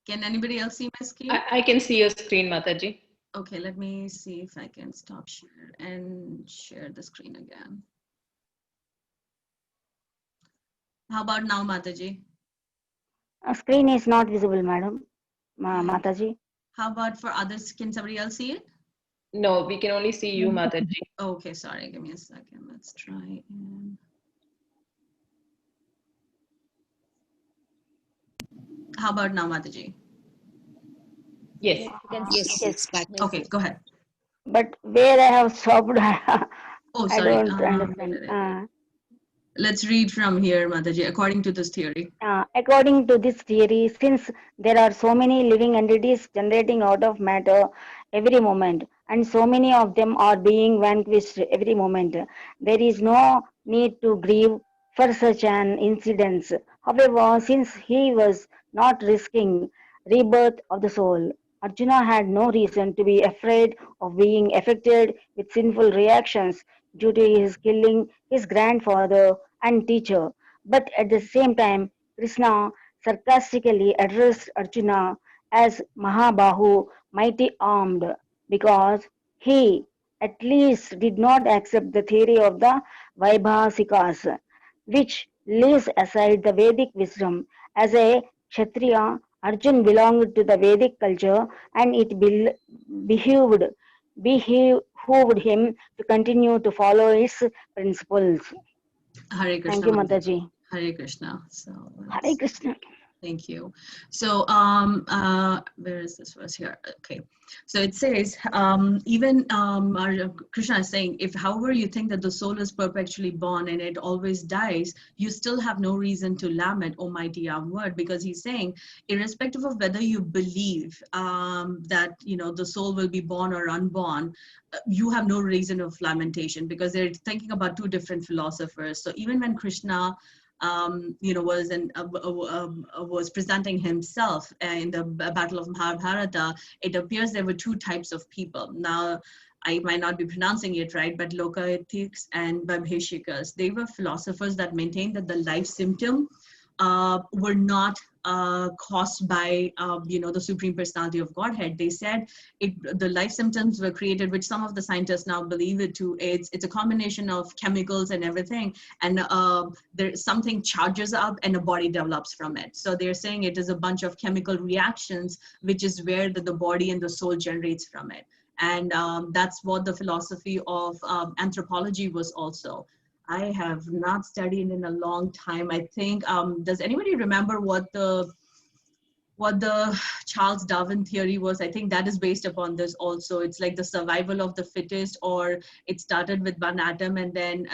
Can anybody else see my screen?
I can see your screen, Mataji.
Okay, let me see if I can stop share and share the screen again. How about now, Mataji?
Screen is not visible, madam. Mataji.
How about for others? Can somebody else see it?
No, we can only see you, Mataji.
Okay, sorry. Give me a second. Let's try and. How about now, Mataji?
Yes.
Yes.
Okay, go ahead.
But where I have stopped,
Oh,
I
sorry.
don't understand.
Let's read from here, Mataji, according to this theory.
According to this theory, since there are so many living entities generating out of matter every moment, and so many of them are being vanquished every moment, there is no need to grieve for such an incident. However, since he was not risking rebirth of the soul, Arjuna had no reason to be afraid of being affected with sinful reactions due to his killing his grandfather and teacher. But at the same time, Krishna sarcastically addressed Arjuna as Mahabahu, mighty armed, because he at least did not accept the theory of the Vaibhasikas, which leaves aside the Vedic wisdom. As a Kshatriya, Arjun belonged to the Vedic culture, and it behooved him to continue to follow its principles.
Hare Krishna.
Thank you, Mataji.
Hare Krishna. So
Hare Krishna.
Thank you. So, where is this verse here? Okay. So it says, even Krishna is saying, if however you think that the soul is perpetually born and it always dies, you still have no reason to lament, O mighty word, because he's saying, irrespective of whether you believe that, the soul will be born or unborn, you have no reason of lamentation, because they're thinking about two different philosophers. So even when Krishna was presenting himself in the Battle of Mahabharata, it appears there were two types of people. Now, I might not be pronouncing it right, but Lokayatiks and Vaibhashikas, they were philosophers that maintained that the life symptom were not caused by, the Supreme Personality of Godhead. They said the life symptoms were created, which some of the scientists now believe it to. It's a combination of chemicals and everything, and there's something charges up and a body develops from it. So they're saying it is a bunch of chemical reactions, which is where the body and the soul generates from it. And that's what the philosophy of anthropology was also. I have not studied in a long time. I think, does anybody remember what the Charles Darwin theory was? I think that is based upon this also. It's like the survival of the fittest, or it started with one atom and then,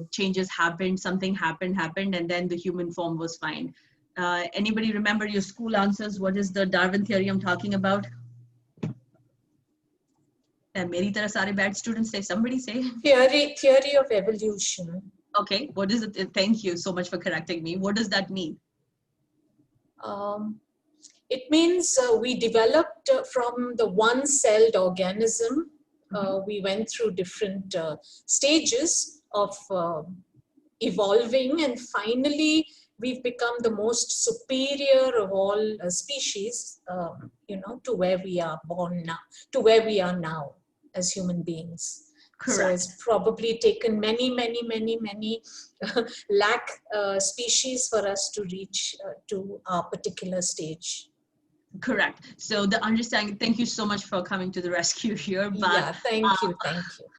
changes happened, something happened, and then the human form was fine. Anybody remember your school answers? What is the Darwin theory I'm talking about? And meri tarah sare bad students say, somebody say.
Theory of evolution.
Okay, what is it? Thank you so much for correcting me. What does that mean?
It means we developed from the one-celled organism. We went through different stages of evolving, and finally we've become the most superior of all species, to where we are born now, to where we are now as human beings.
Correct.
So it's probably taken many lakh species for us to reach to our particular stage.
Correct. So the understanding, thank you so much for coming to the rescue here. But,
yeah, thank you.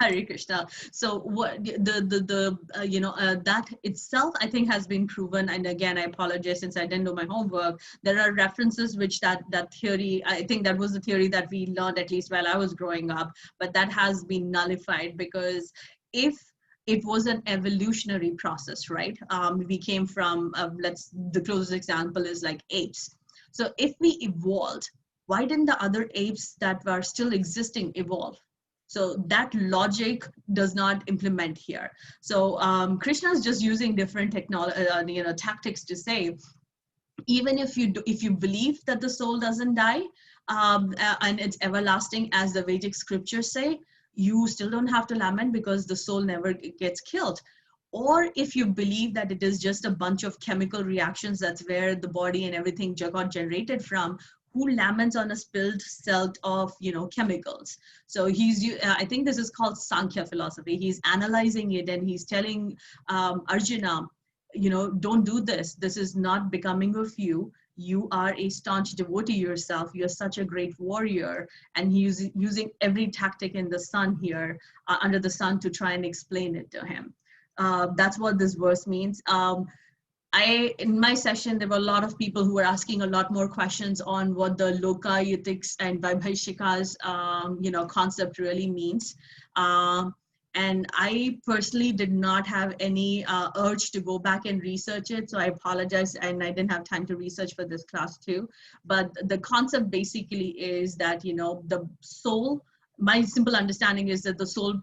Hare Krishna. So what that itself, I think, has been proven. And again, I apologize since I didn't do my homework. There are references which that theory, I think that was the theory that we learned at least while I was growing up, but that has been nullified, because if it was an evolutionary process, right? We came from, the closest example is like apes. So if we evolved, why didn't the other apes that were still existing evolve? So that logic does not implement here. So Krishna is just using different tactics to say, even if you believe that the soul doesn't die and it's everlasting, as the Vedic scriptures say, you still don't have to lament because the soul never gets killed. Or if you believe that it is just a bunch of chemical reactions, that's where the body and everything got generated from, who laments on a spilled cell of, chemicals? So I think this is called Sankhya philosophy. He's analyzing it and he's telling Arjuna, don't do this. This is not becoming of you. You are a staunch devotee yourself. You're such a great warrior. And he's using every tactic in the sun here, under the sun, to try and explain it to him. That's what this verse means. In my session, there were a lot of people who were asking a lot more questions on what the Lokayutics and Vaibhashika's, concept really means. And I personally did not have any urge to go back and research it. So I apologize, and I didn't have time to research for this class too. But the concept basically is that, the soul, my simple understanding is that the soul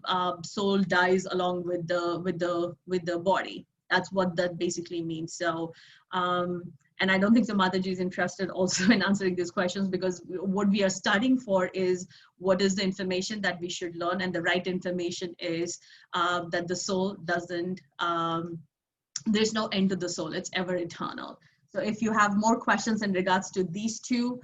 dies along with the body. That's what that basically means. So, and I don't think the Mataji is interested also in answering these questions, because what we are studying for is what is the information that we should learn, and the right information is that the soul doesn't. There's no end to the soul; it's ever eternal. So, if you have more questions in regards to these two,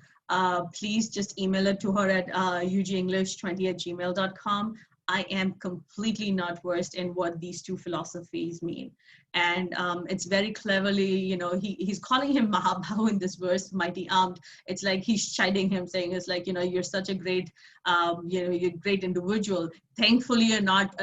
please just email it to her at ugenglish20@gmail.com. I am completely not versed in what these two philosophies mean. And it's very cleverly, he's calling him Mahabhahu in this verse, mighty armed. It's like he's chiding him, saying, it's like, you're such a great, you're a great individual. Thankfully, you're not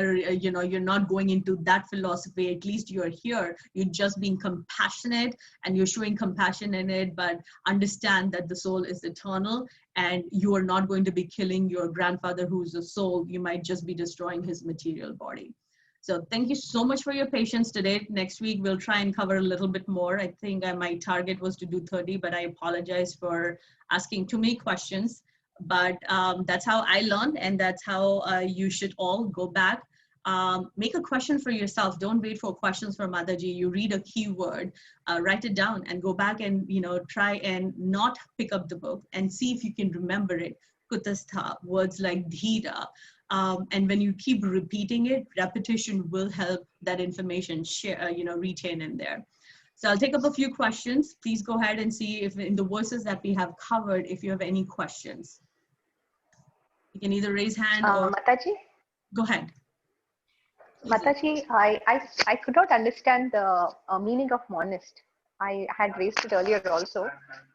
going into that philosophy. At least you're here. You're just being compassionate, and you're showing compassion in it, but understand that the soul is eternal, and you are not going to be killing your grandfather who's a soul. You might just be destroying his material body. So thank you so much for your patience today. Next week, we'll try and cover a little bit more. I think my target was to do 30, but I apologize for asking too many questions. But that's how I learned, and that's how you should all go back. Make a question for yourself. Don't wait for questions from Mataji. You read a keyword, write it down, and go back and try and not pick up the book and see if you can remember it. Kutastha, words like dhira. And when you keep repeating it, repetition will help that information retain in there. So I'll take up a few questions. Please go ahead and see if in the verses that we have covered, if you have any questions. You can either raise hand or
Mataji?
Go ahead.
Mataji, I could not understand the meaning of monist. I had raised it earlier also.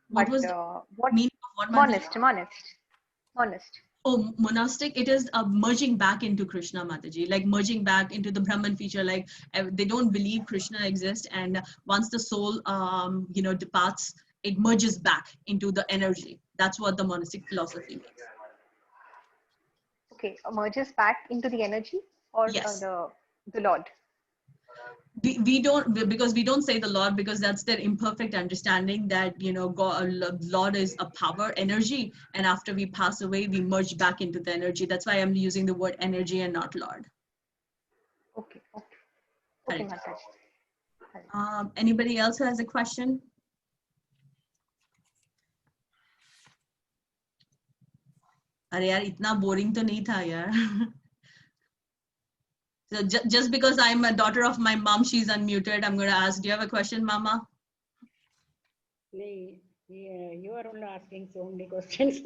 What
but,
was the
what
meaning of what?
Monist.
Oh, monastic, it is merging back into Krishna, Mataji, like merging back into the Brahman feature. Like they don't believe Krishna exists, and once the soul, departs, it merges back into the energy. That's what the monastic philosophy means.
Okay, merges back into the energy, or
yes.
The Lord.
We don't, because we don't say the Lord, because that's their imperfect understanding that God, Lord is a power, energy, and after we pass away we merge back into the energy. That's why I'm using the word energy and not Lord.
Okay, Mataji.
Anybody else who has a question? अरे यार इतना boring तो नहीं था यार. So just because I'm a daughter of my mom, she's unmuted. I'm going to ask, do you have a question, Mama?
You are only asking so many questions.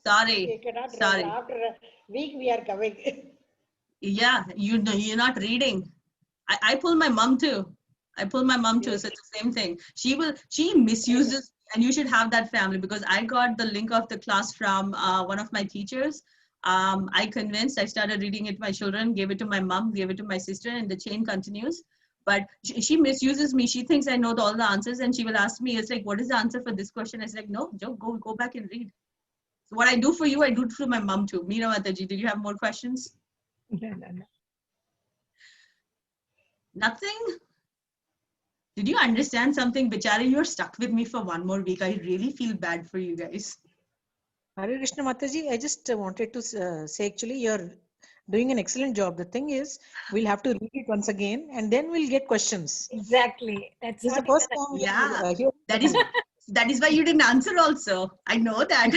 Sorry. Sorry.
After a week, we are coming.
Yeah, you're not reading. I pull my mom too. So it's the same thing. She misuses, and you should have that family, because I got the link of the class from one of my teachers. I started reading it to my children, gave it to my mom, gave it to my sister, and the chain continues. But she misuses me. She thinks I know all the answers, and she will ask me, it's like, what is the answer for this question? I was like, no, go back and read. So what I do for you, I do it for my mom too. Meera Mataji, did you have more questions?
No.
Nothing? Did you understand something? Bichara, you're stuck with me for one more week. I really feel bad for you guys.
Hare Krishna Mataji, I just wanted to say, actually, you're doing an excellent job. The thing is, we'll have to read it once again, and then we'll get questions.
Exactly. That's
this is the first time.
Yeah, that is why you didn't answer also. I know that.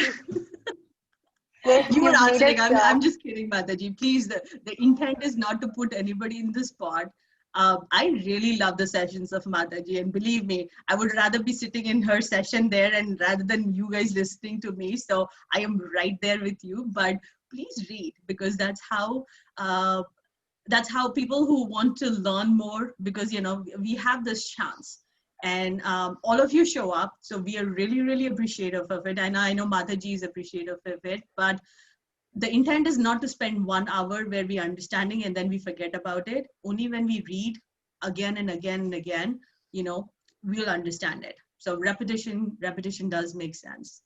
Yes,
you were answering.
It,
I'm just kidding, Mataji. Please, the intent is not to put anybody in the spot. I really love the sessions of Mataji, and believe me, I would rather be sitting in her session there and rather than you guys listening to me. So I am right there with you. But please read, because that's how people who want to learn more, because we have this chance, and all of you show up, so we are really, really appreciative of it. And I know Mataji is appreciative of it, but the intent is not to spend 1 hour where we are understanding and then we forget about it. Only when we read again and again and again, we'll understand it. So repetition does make sense.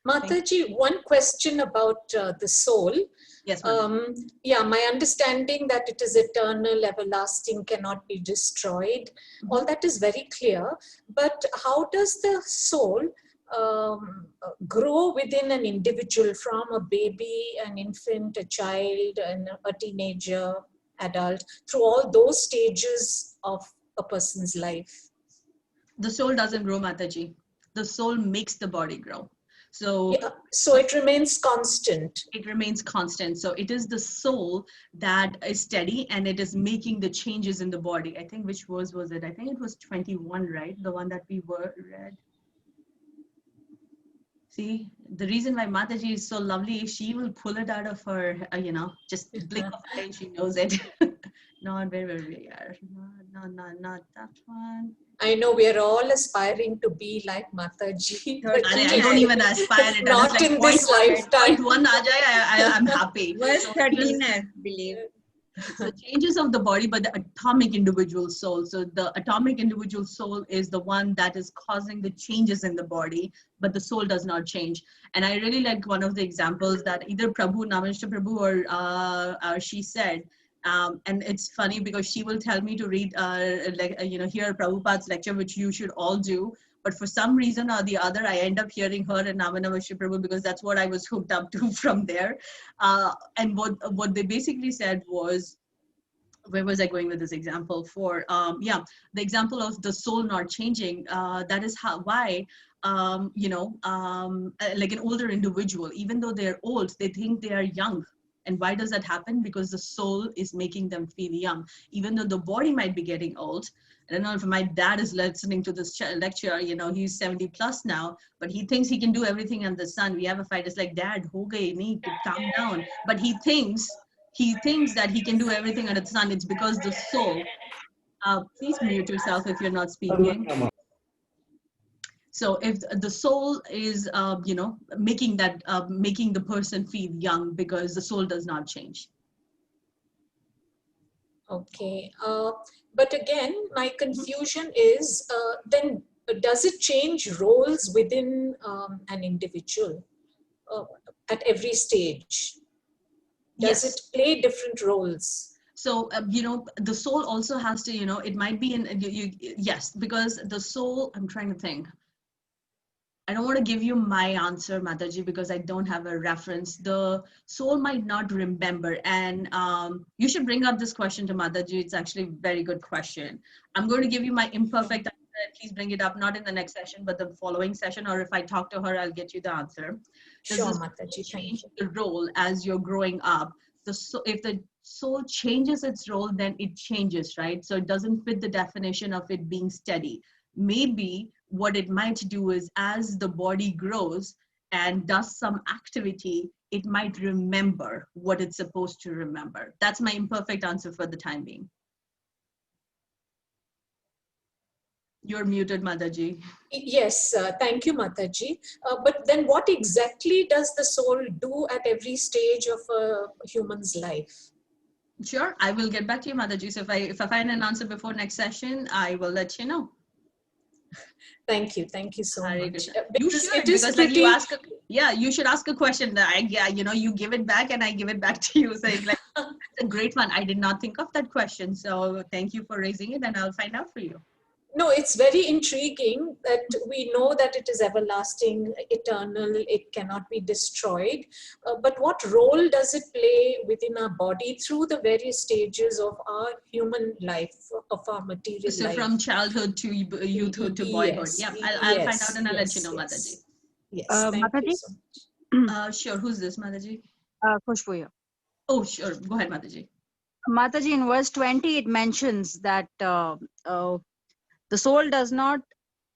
Mataji, one question about the soul.
Yes,
my understanding that it is eternal, everlasting, cannot be destroyed. All that is very clear. But how does the soul grow within an individual, from a baby, an infant, a child, and a teenager, adult, through all those stages of a person's life?
The soul doesn't grow, Mataji. The soul makes the body grow. So
it remains constant.
It remains constant. So it is the soul that is steady, and it is making the changes in the body. I think, which verse was it? I think it was 21, right? The one that we read. See, the reason why Mataji is so lovely, she will pull it out of her, just blink of an eye and she knows it. Not where we are. No, not that one.
I know we are all aspiring to be like Mataji.
I don't even aspire it.
Not like in this lifetime.
Point one, I'm happy.
Verse 13, I believe.
So changes of the body, but the atomic individual soul. So the atomic individual soul is the one that is causing the changes in the body, but the soul does not change. And I really like one of the examples that either Namaste Prabhu or she said, and it's funny because she will tell me to read, hear Prabhupada's lecture, which you should all do. But for some reason or the other, I end up hearing her and Namaste Prabhu, because that's what I was hooked up to from there. And what they basically said was, where was I going with this example? The example of the soul not changing. That is why, like an older individual, even though they're old, they think they are young. And why does that happen? Because the soul is making them feel young, even though the body might be getting old. I don't know if my dad is listening to this lecture, you know, he's 70 plus now, but he thinks he can do everything under the sun. We have a fight. It's like, Dad, ho gaye, nahi, calm down. But he thinks that he can do everything under the sun. It's because the soul, please mute yourself if you're not speaking. So if the soul is, you know, making the person feel young, because the soul does not change.
Okay, but again, my confusion is then does it change roles within an individual at every stage? Does it play different roles?
So, you know, the soul also has to, you know, it might be in, yes, because the soul, I'm trying to think. I don't want to give you my answer, Mataji, because I don't have a reference. The soul might not remember. And you should bring up this question to Mataji. It's actually a very good question. I'm going to give you my imperfect answer. Please bring it up, not in the next session, but the following session. Or if I talk to her, I'll get you the answer. Does
Sure,
the
Mataji,
change the role as you're growing up? If the soul changes its role, then it changes, right? So it doesn't fit the definition of it being steady. Maybe what it might do is, as the body grows and does some activity, it might remember what it's supposed to remember. That's my imperfect answer for the time being. You're muted, Mataji.
Yes, thank you, Mataji. But then what exactly does the soul do at every stage of a human's life?
Sure, I will get back to you, Mataji. So if I find an answer before next session, I will let you know.
Thank you so much.
You should, because like you ask, you should ask a question that you know, you give it back and I give it back to you, saying like, it's a great one. I did not think of that question, so thank you for raising it, and I'll find out for you.
No, it's very intriguing that we know that it is everlasting, eternal, it cannot be destroyed. But what role does it play within our body through the various stages of our human life, of our material life?
So from childhood to youthhood to boyhood.
Yes,
Yeah, I'll find out and I'll let you know, Mataji.
Yes, thank
Mataji?
you so much.
Sure, who's this, Mataji?
Khushbu here.
Oh, sure, go ahead, Mataji.
Mataji, in verse 20, it mentions that the soul does not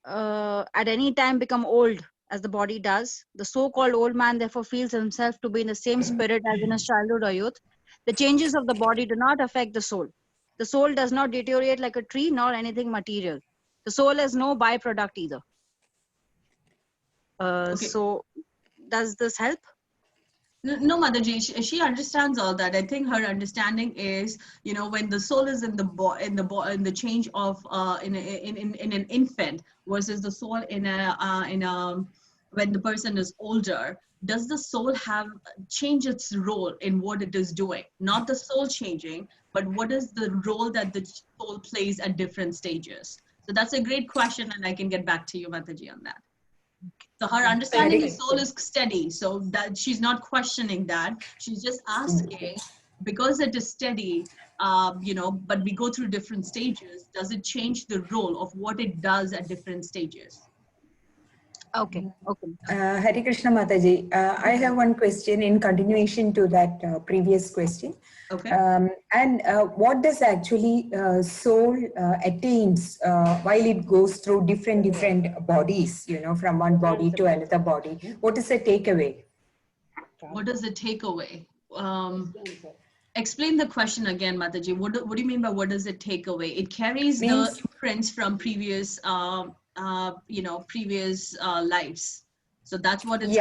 at any time become old as the body does. The so-called old man therefore feels himself to be in the same spirit as in his childhood or youth. The changes of the body do not affect the soul. The soul does not deteriorate like a tree nor anything material. The soul has no byproduct either. So does this help?
No, Mataji, she understands all that. I think her understanding is, you know, when the soul is in the change of in an infant versus the soul when the person is older, does the soul change its role in what it is doing? Not the soul changing, but what is the role that the soul plays at different stages? So that's a great question, and I can get back to you, Mataji, on that. So her understanding is soul is steady, so that she's not questioning that. She's just asking, because it is steady, you know, but we go through different stages, does it change the role of what it does at different stages?
Okay.
Hare Krishna Mataji, I have one question in continuation to that previous question.
Okay.
And what does actually soul attains while it goes through different bodies, you know, from one body to another body? What is the takeaway?
What is the takeaway? Explain the question again, Mataji. What do you mean by what does it take away? It carries the imprints from previous previous lives. So that's what it's.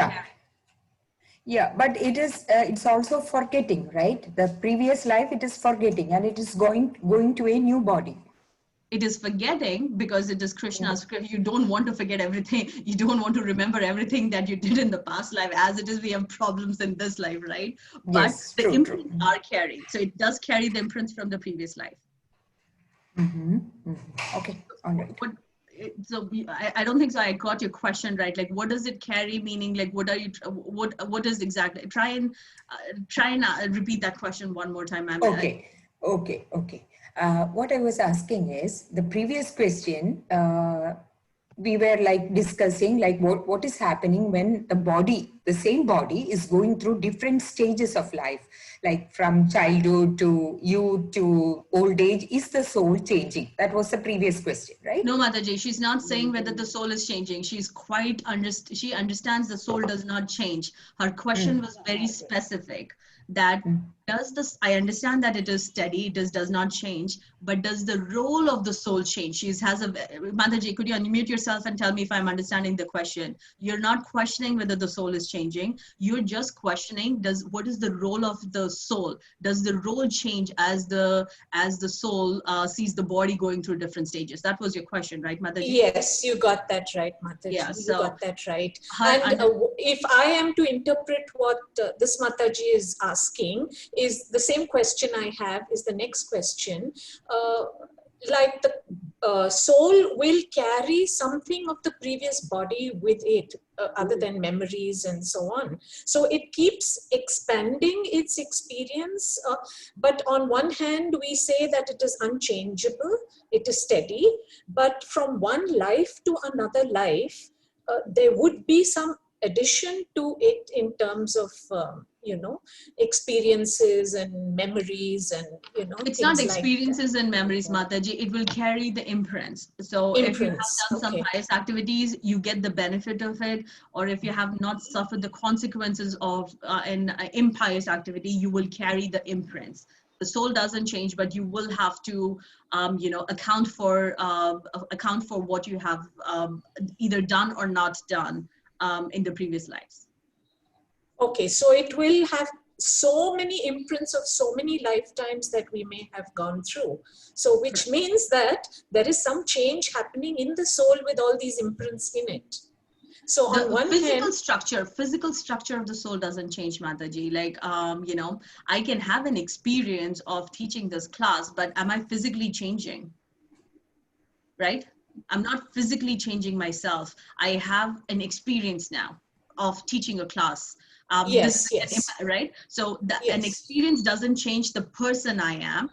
Yeah, but it's also forgetting, right? The previous life, it is forgetting, and it is going to a new body.
It is forgetting because it is Krishna's script. You don't want to forget everything. You don't want to remember everything that you did in the past life. As it is, we have problems in this life, right? But the imprints are carried. So it does carry the imprints from the previous life.
Okay, all right.
So I don't think so. I got your question right. Like, what does it carry? Meaning, like, what is exactly? Try and repeat that question one more time.
Okay. What I was asking is the previous question. we were like discussing like what is happening when the same body is going through different stages of life, like from childhood to youth to old age. Is the soul changing? That was the previous question, right?
No, Mataji, she's not saying whether the soul is changing. She's quite she understands the soul does not change. Her question was very specific. That does this, I understand that it is steady, it does not change, but does the role of the soul change? Mataji, could you unmute yourself and tell me if I'm understanding the question? You're not questioning whether the soul is changing. You're just questioning what is the role of the soul? Does the role change as the soul sees the body going through different stages? That was your question, right, Mataji?
Yes, you got that right, Mataji.
Yeah,
you got that right.
And
if I am to interpret what this Mataji is asking, is the same question I have is the next question. Like the soul will carry something of the previous body with it, other than memories and so on. So it keeps expanding its experience. But on one hand, we say that it is unchangeable, it is steady. But from one life to another life, there would be some addition to it in terms of experiences and memories and
it's not experiences and memories, Mataji. It will carry the imprints. So if you have done some pious activities, you get the benefit of it. Or if you have not suffered the consequences of an impious activity, you will carry the imprints. The soul doesn't change, but you will have to, account for what you have either done or not done in the previous lives.
Okay, so it will have so many imprints of so many lifetimes that we may have gone through. So which means that there is some change happening in the soul with all these imprints in it. So on one hand,
physical structure of the soul doesn't change, Mataji. Like, I can have an experience of teaching this class, but am I physically changing? Right? I'm not physically changing myself. I have an experience now of teaching a class.
Yes.
Right? So an experience doesn't change the person I am.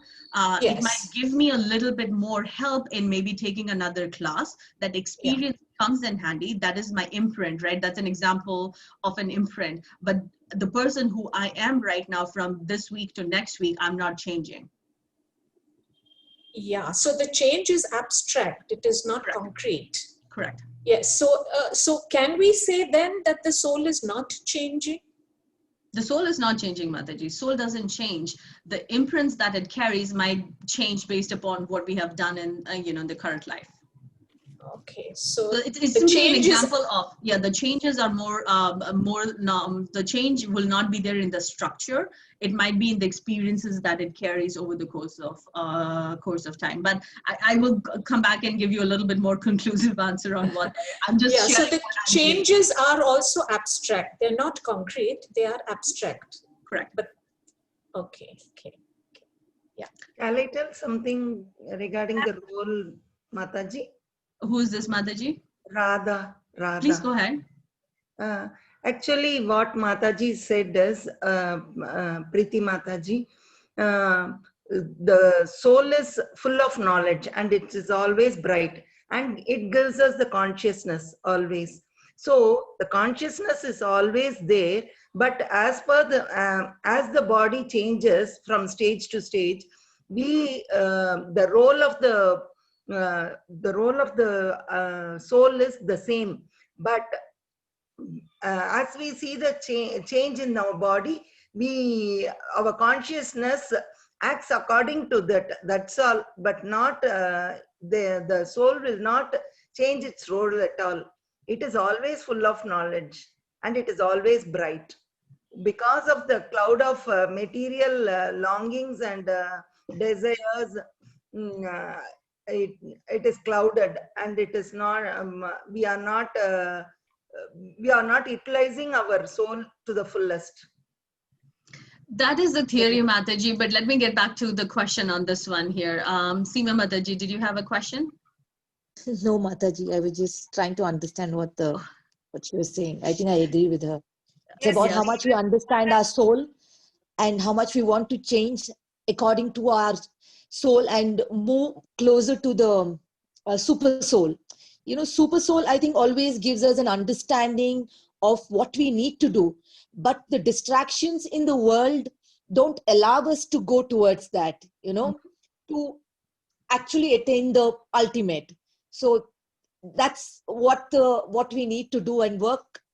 It might give me a little bit more help in maybe taking another class. That experience comes in handy. That is my imprint, right? That's an example of an imprint. But the person who I am right now from this week to next week, I'm not changing.
Yeah, so the change is abstract. It is not concrete.
Correct.
Yes, so can we say then that the soul is not changing?
The soul is not changing, Mataji. Soul doesn't change. The imprints that it carries might change based upon what we have done in, the current life.
Okay, so
it's simply an example of, the changes are the change will not be there in the structure. It might be in the experiences that it carries over the course of time. But I will come back and give you a little bit more conclusive answer on what I'm just sharing.
So the changes are also abstract. They're not concrete. They are abstract.
Correct.
But okay. Yeah.
Can I tell something regarding the role, Mataji?
Who is this, Mataji?
Radha.
Please go ahead.
Actually, what Mataji said is, Priti Mataji, the soul is full of knowledge and it is always bright and it gives us the consciousness always. So the consciousness is always there, but as per the body changes from stage to stage, the role of the soul is the same, but as we see the change in our body, our consciousness acts according to that. That's all, but not the soul will not change its role at all. It is always full of knowledge and it is always bright. Because of the cloud of material longings and desires, it is clouded and it is not. We are not utilizing our soul to the fullest.
That is the theory, Mataji, but let me get back to the question on this one here. Seema Mataji, did you have a question?
No, Mataji, I was just trying to understand what she was saying. I think I agree with her. It's about how much we understand our soul and how much we want to change according to our soul and move closer to the super soul. Super Soul, I think, always gives us an understanding of what we need to do. But the distractions in the world don't allow us to go towards that, to actually attain the ultimate. So that's what we need to do, and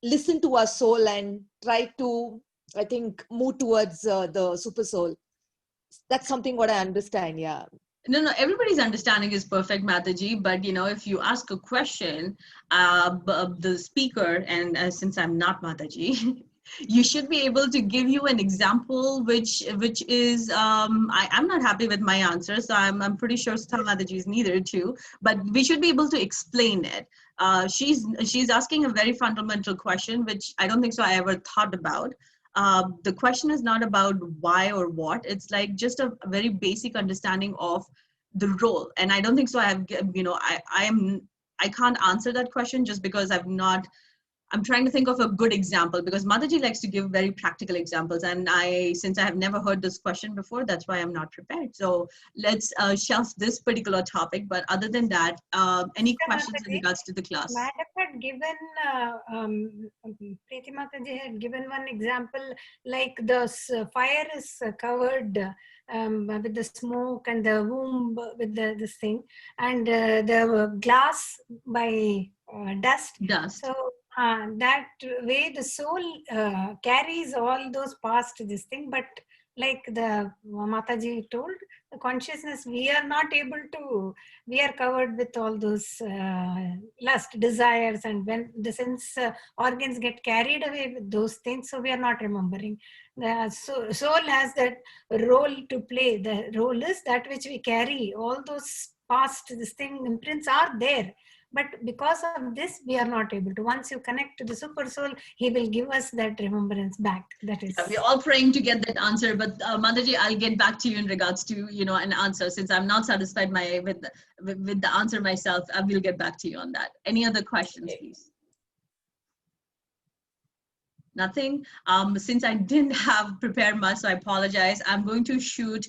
listen to our soul and try to, I think, move towards the Super Soul. That's something what I understand. Yeah.
No, everybody's understanding is perfect, Mataji. But if you ask a question, the speaker, and since I'm not Mataji, you should be able to give you an example, which is I'm not happy with my answer, so I'm pretty sure Mataji is neither too. But we should be able to explain it. She's asking a very fundamental question, which I don't think so I ever thought about. The question is not about why or what. It's like just a very basic understanding of the role. And I don't think so I have, I can't answer that question just because I'm trying to think of a good example, because Mataji likes to give very practical examples. And since I have never heard this question before, that's why I'm not prepared. So let's shelf this particular topic. But other than that, any questions in regards to the class?
Madam had given, Preeti Mataji had given one example, like the fire is covered with the smoke, and the womb with this thing, and the glass by dust. So that way the soul carries all those past this thing, but like the Mataji told, the consciousness, we are not able to, we are covered with all those lust, desires, and when the sense organs get carried away with those things, so we are not remembering. The soul has that role to play. The role is that which we carry. All those past, this thing, imprints are there. But because of this, we are not able to. Once you connect to the Super Soul, he will give us that remembrance back. That is.
We're all praying to get that answer. But Mataji, I'll get back to you in regards to an answer. Since I'm not satisfied with the answer myself, I will get back to you on that. Any other questions, please? Nothing. Since I didn't have prepared much, so I apologize. I'm going to shoot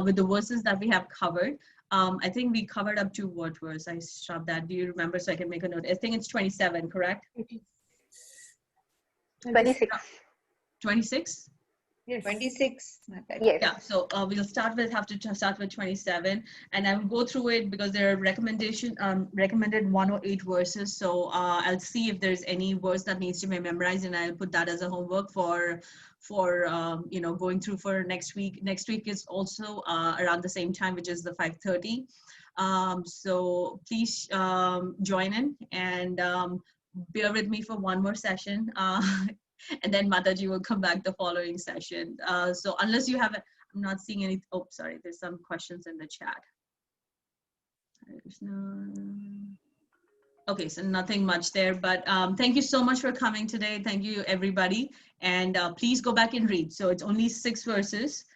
with the verses that we have covered. I think we covered up to what verse? I stopped that. Do you remember, so I can make a note? I think it's 27, correct?
26.
26?
Yes. 26.
Yes.
Yeah, so we'll have to start with 27, and I will go through it because there are recommended 108 verses. So I'll see if there's any verse that needs to be memorized, and I'll put that as a homework for going through for next week. Next week is also around the same time, which is the 5:30. So please join in and bear with me for one more session. And then Mataji will come back the following session. So unless you have, I'm not seeing any, oh, sorry, there's some questions in the chat. Hare Krishna. Okay, so nothing much there, but thank you so much for coming today. Thank you, everybody. And please go back and read. So it's only 6 verses.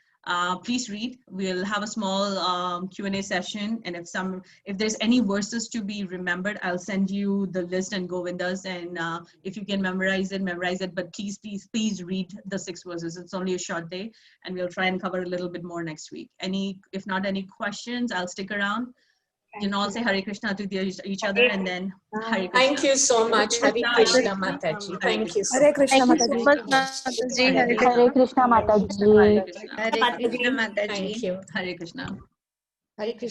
Please read. We'll have a small Q&A session. And if there's any verses to be remembered, I'll send you the list and Govinda's. And if you can memorize it. But please read the 6 verses. It's only a short day. And we'll try and cover a little bit more next week. If not any questions, I'll stick around. You can all say Hare Krishna to each other, and then Hare Krishna.
Thank you so much, Hare Krishna Mataji. Thank you so
Hare
much.
Krishna
Thank you so
Mataji.
much, Mataji.
Hare Krishna Mataji.
Hare Krishna Mataji.
Thank you.
Hare Krishna.
Hare Krishna.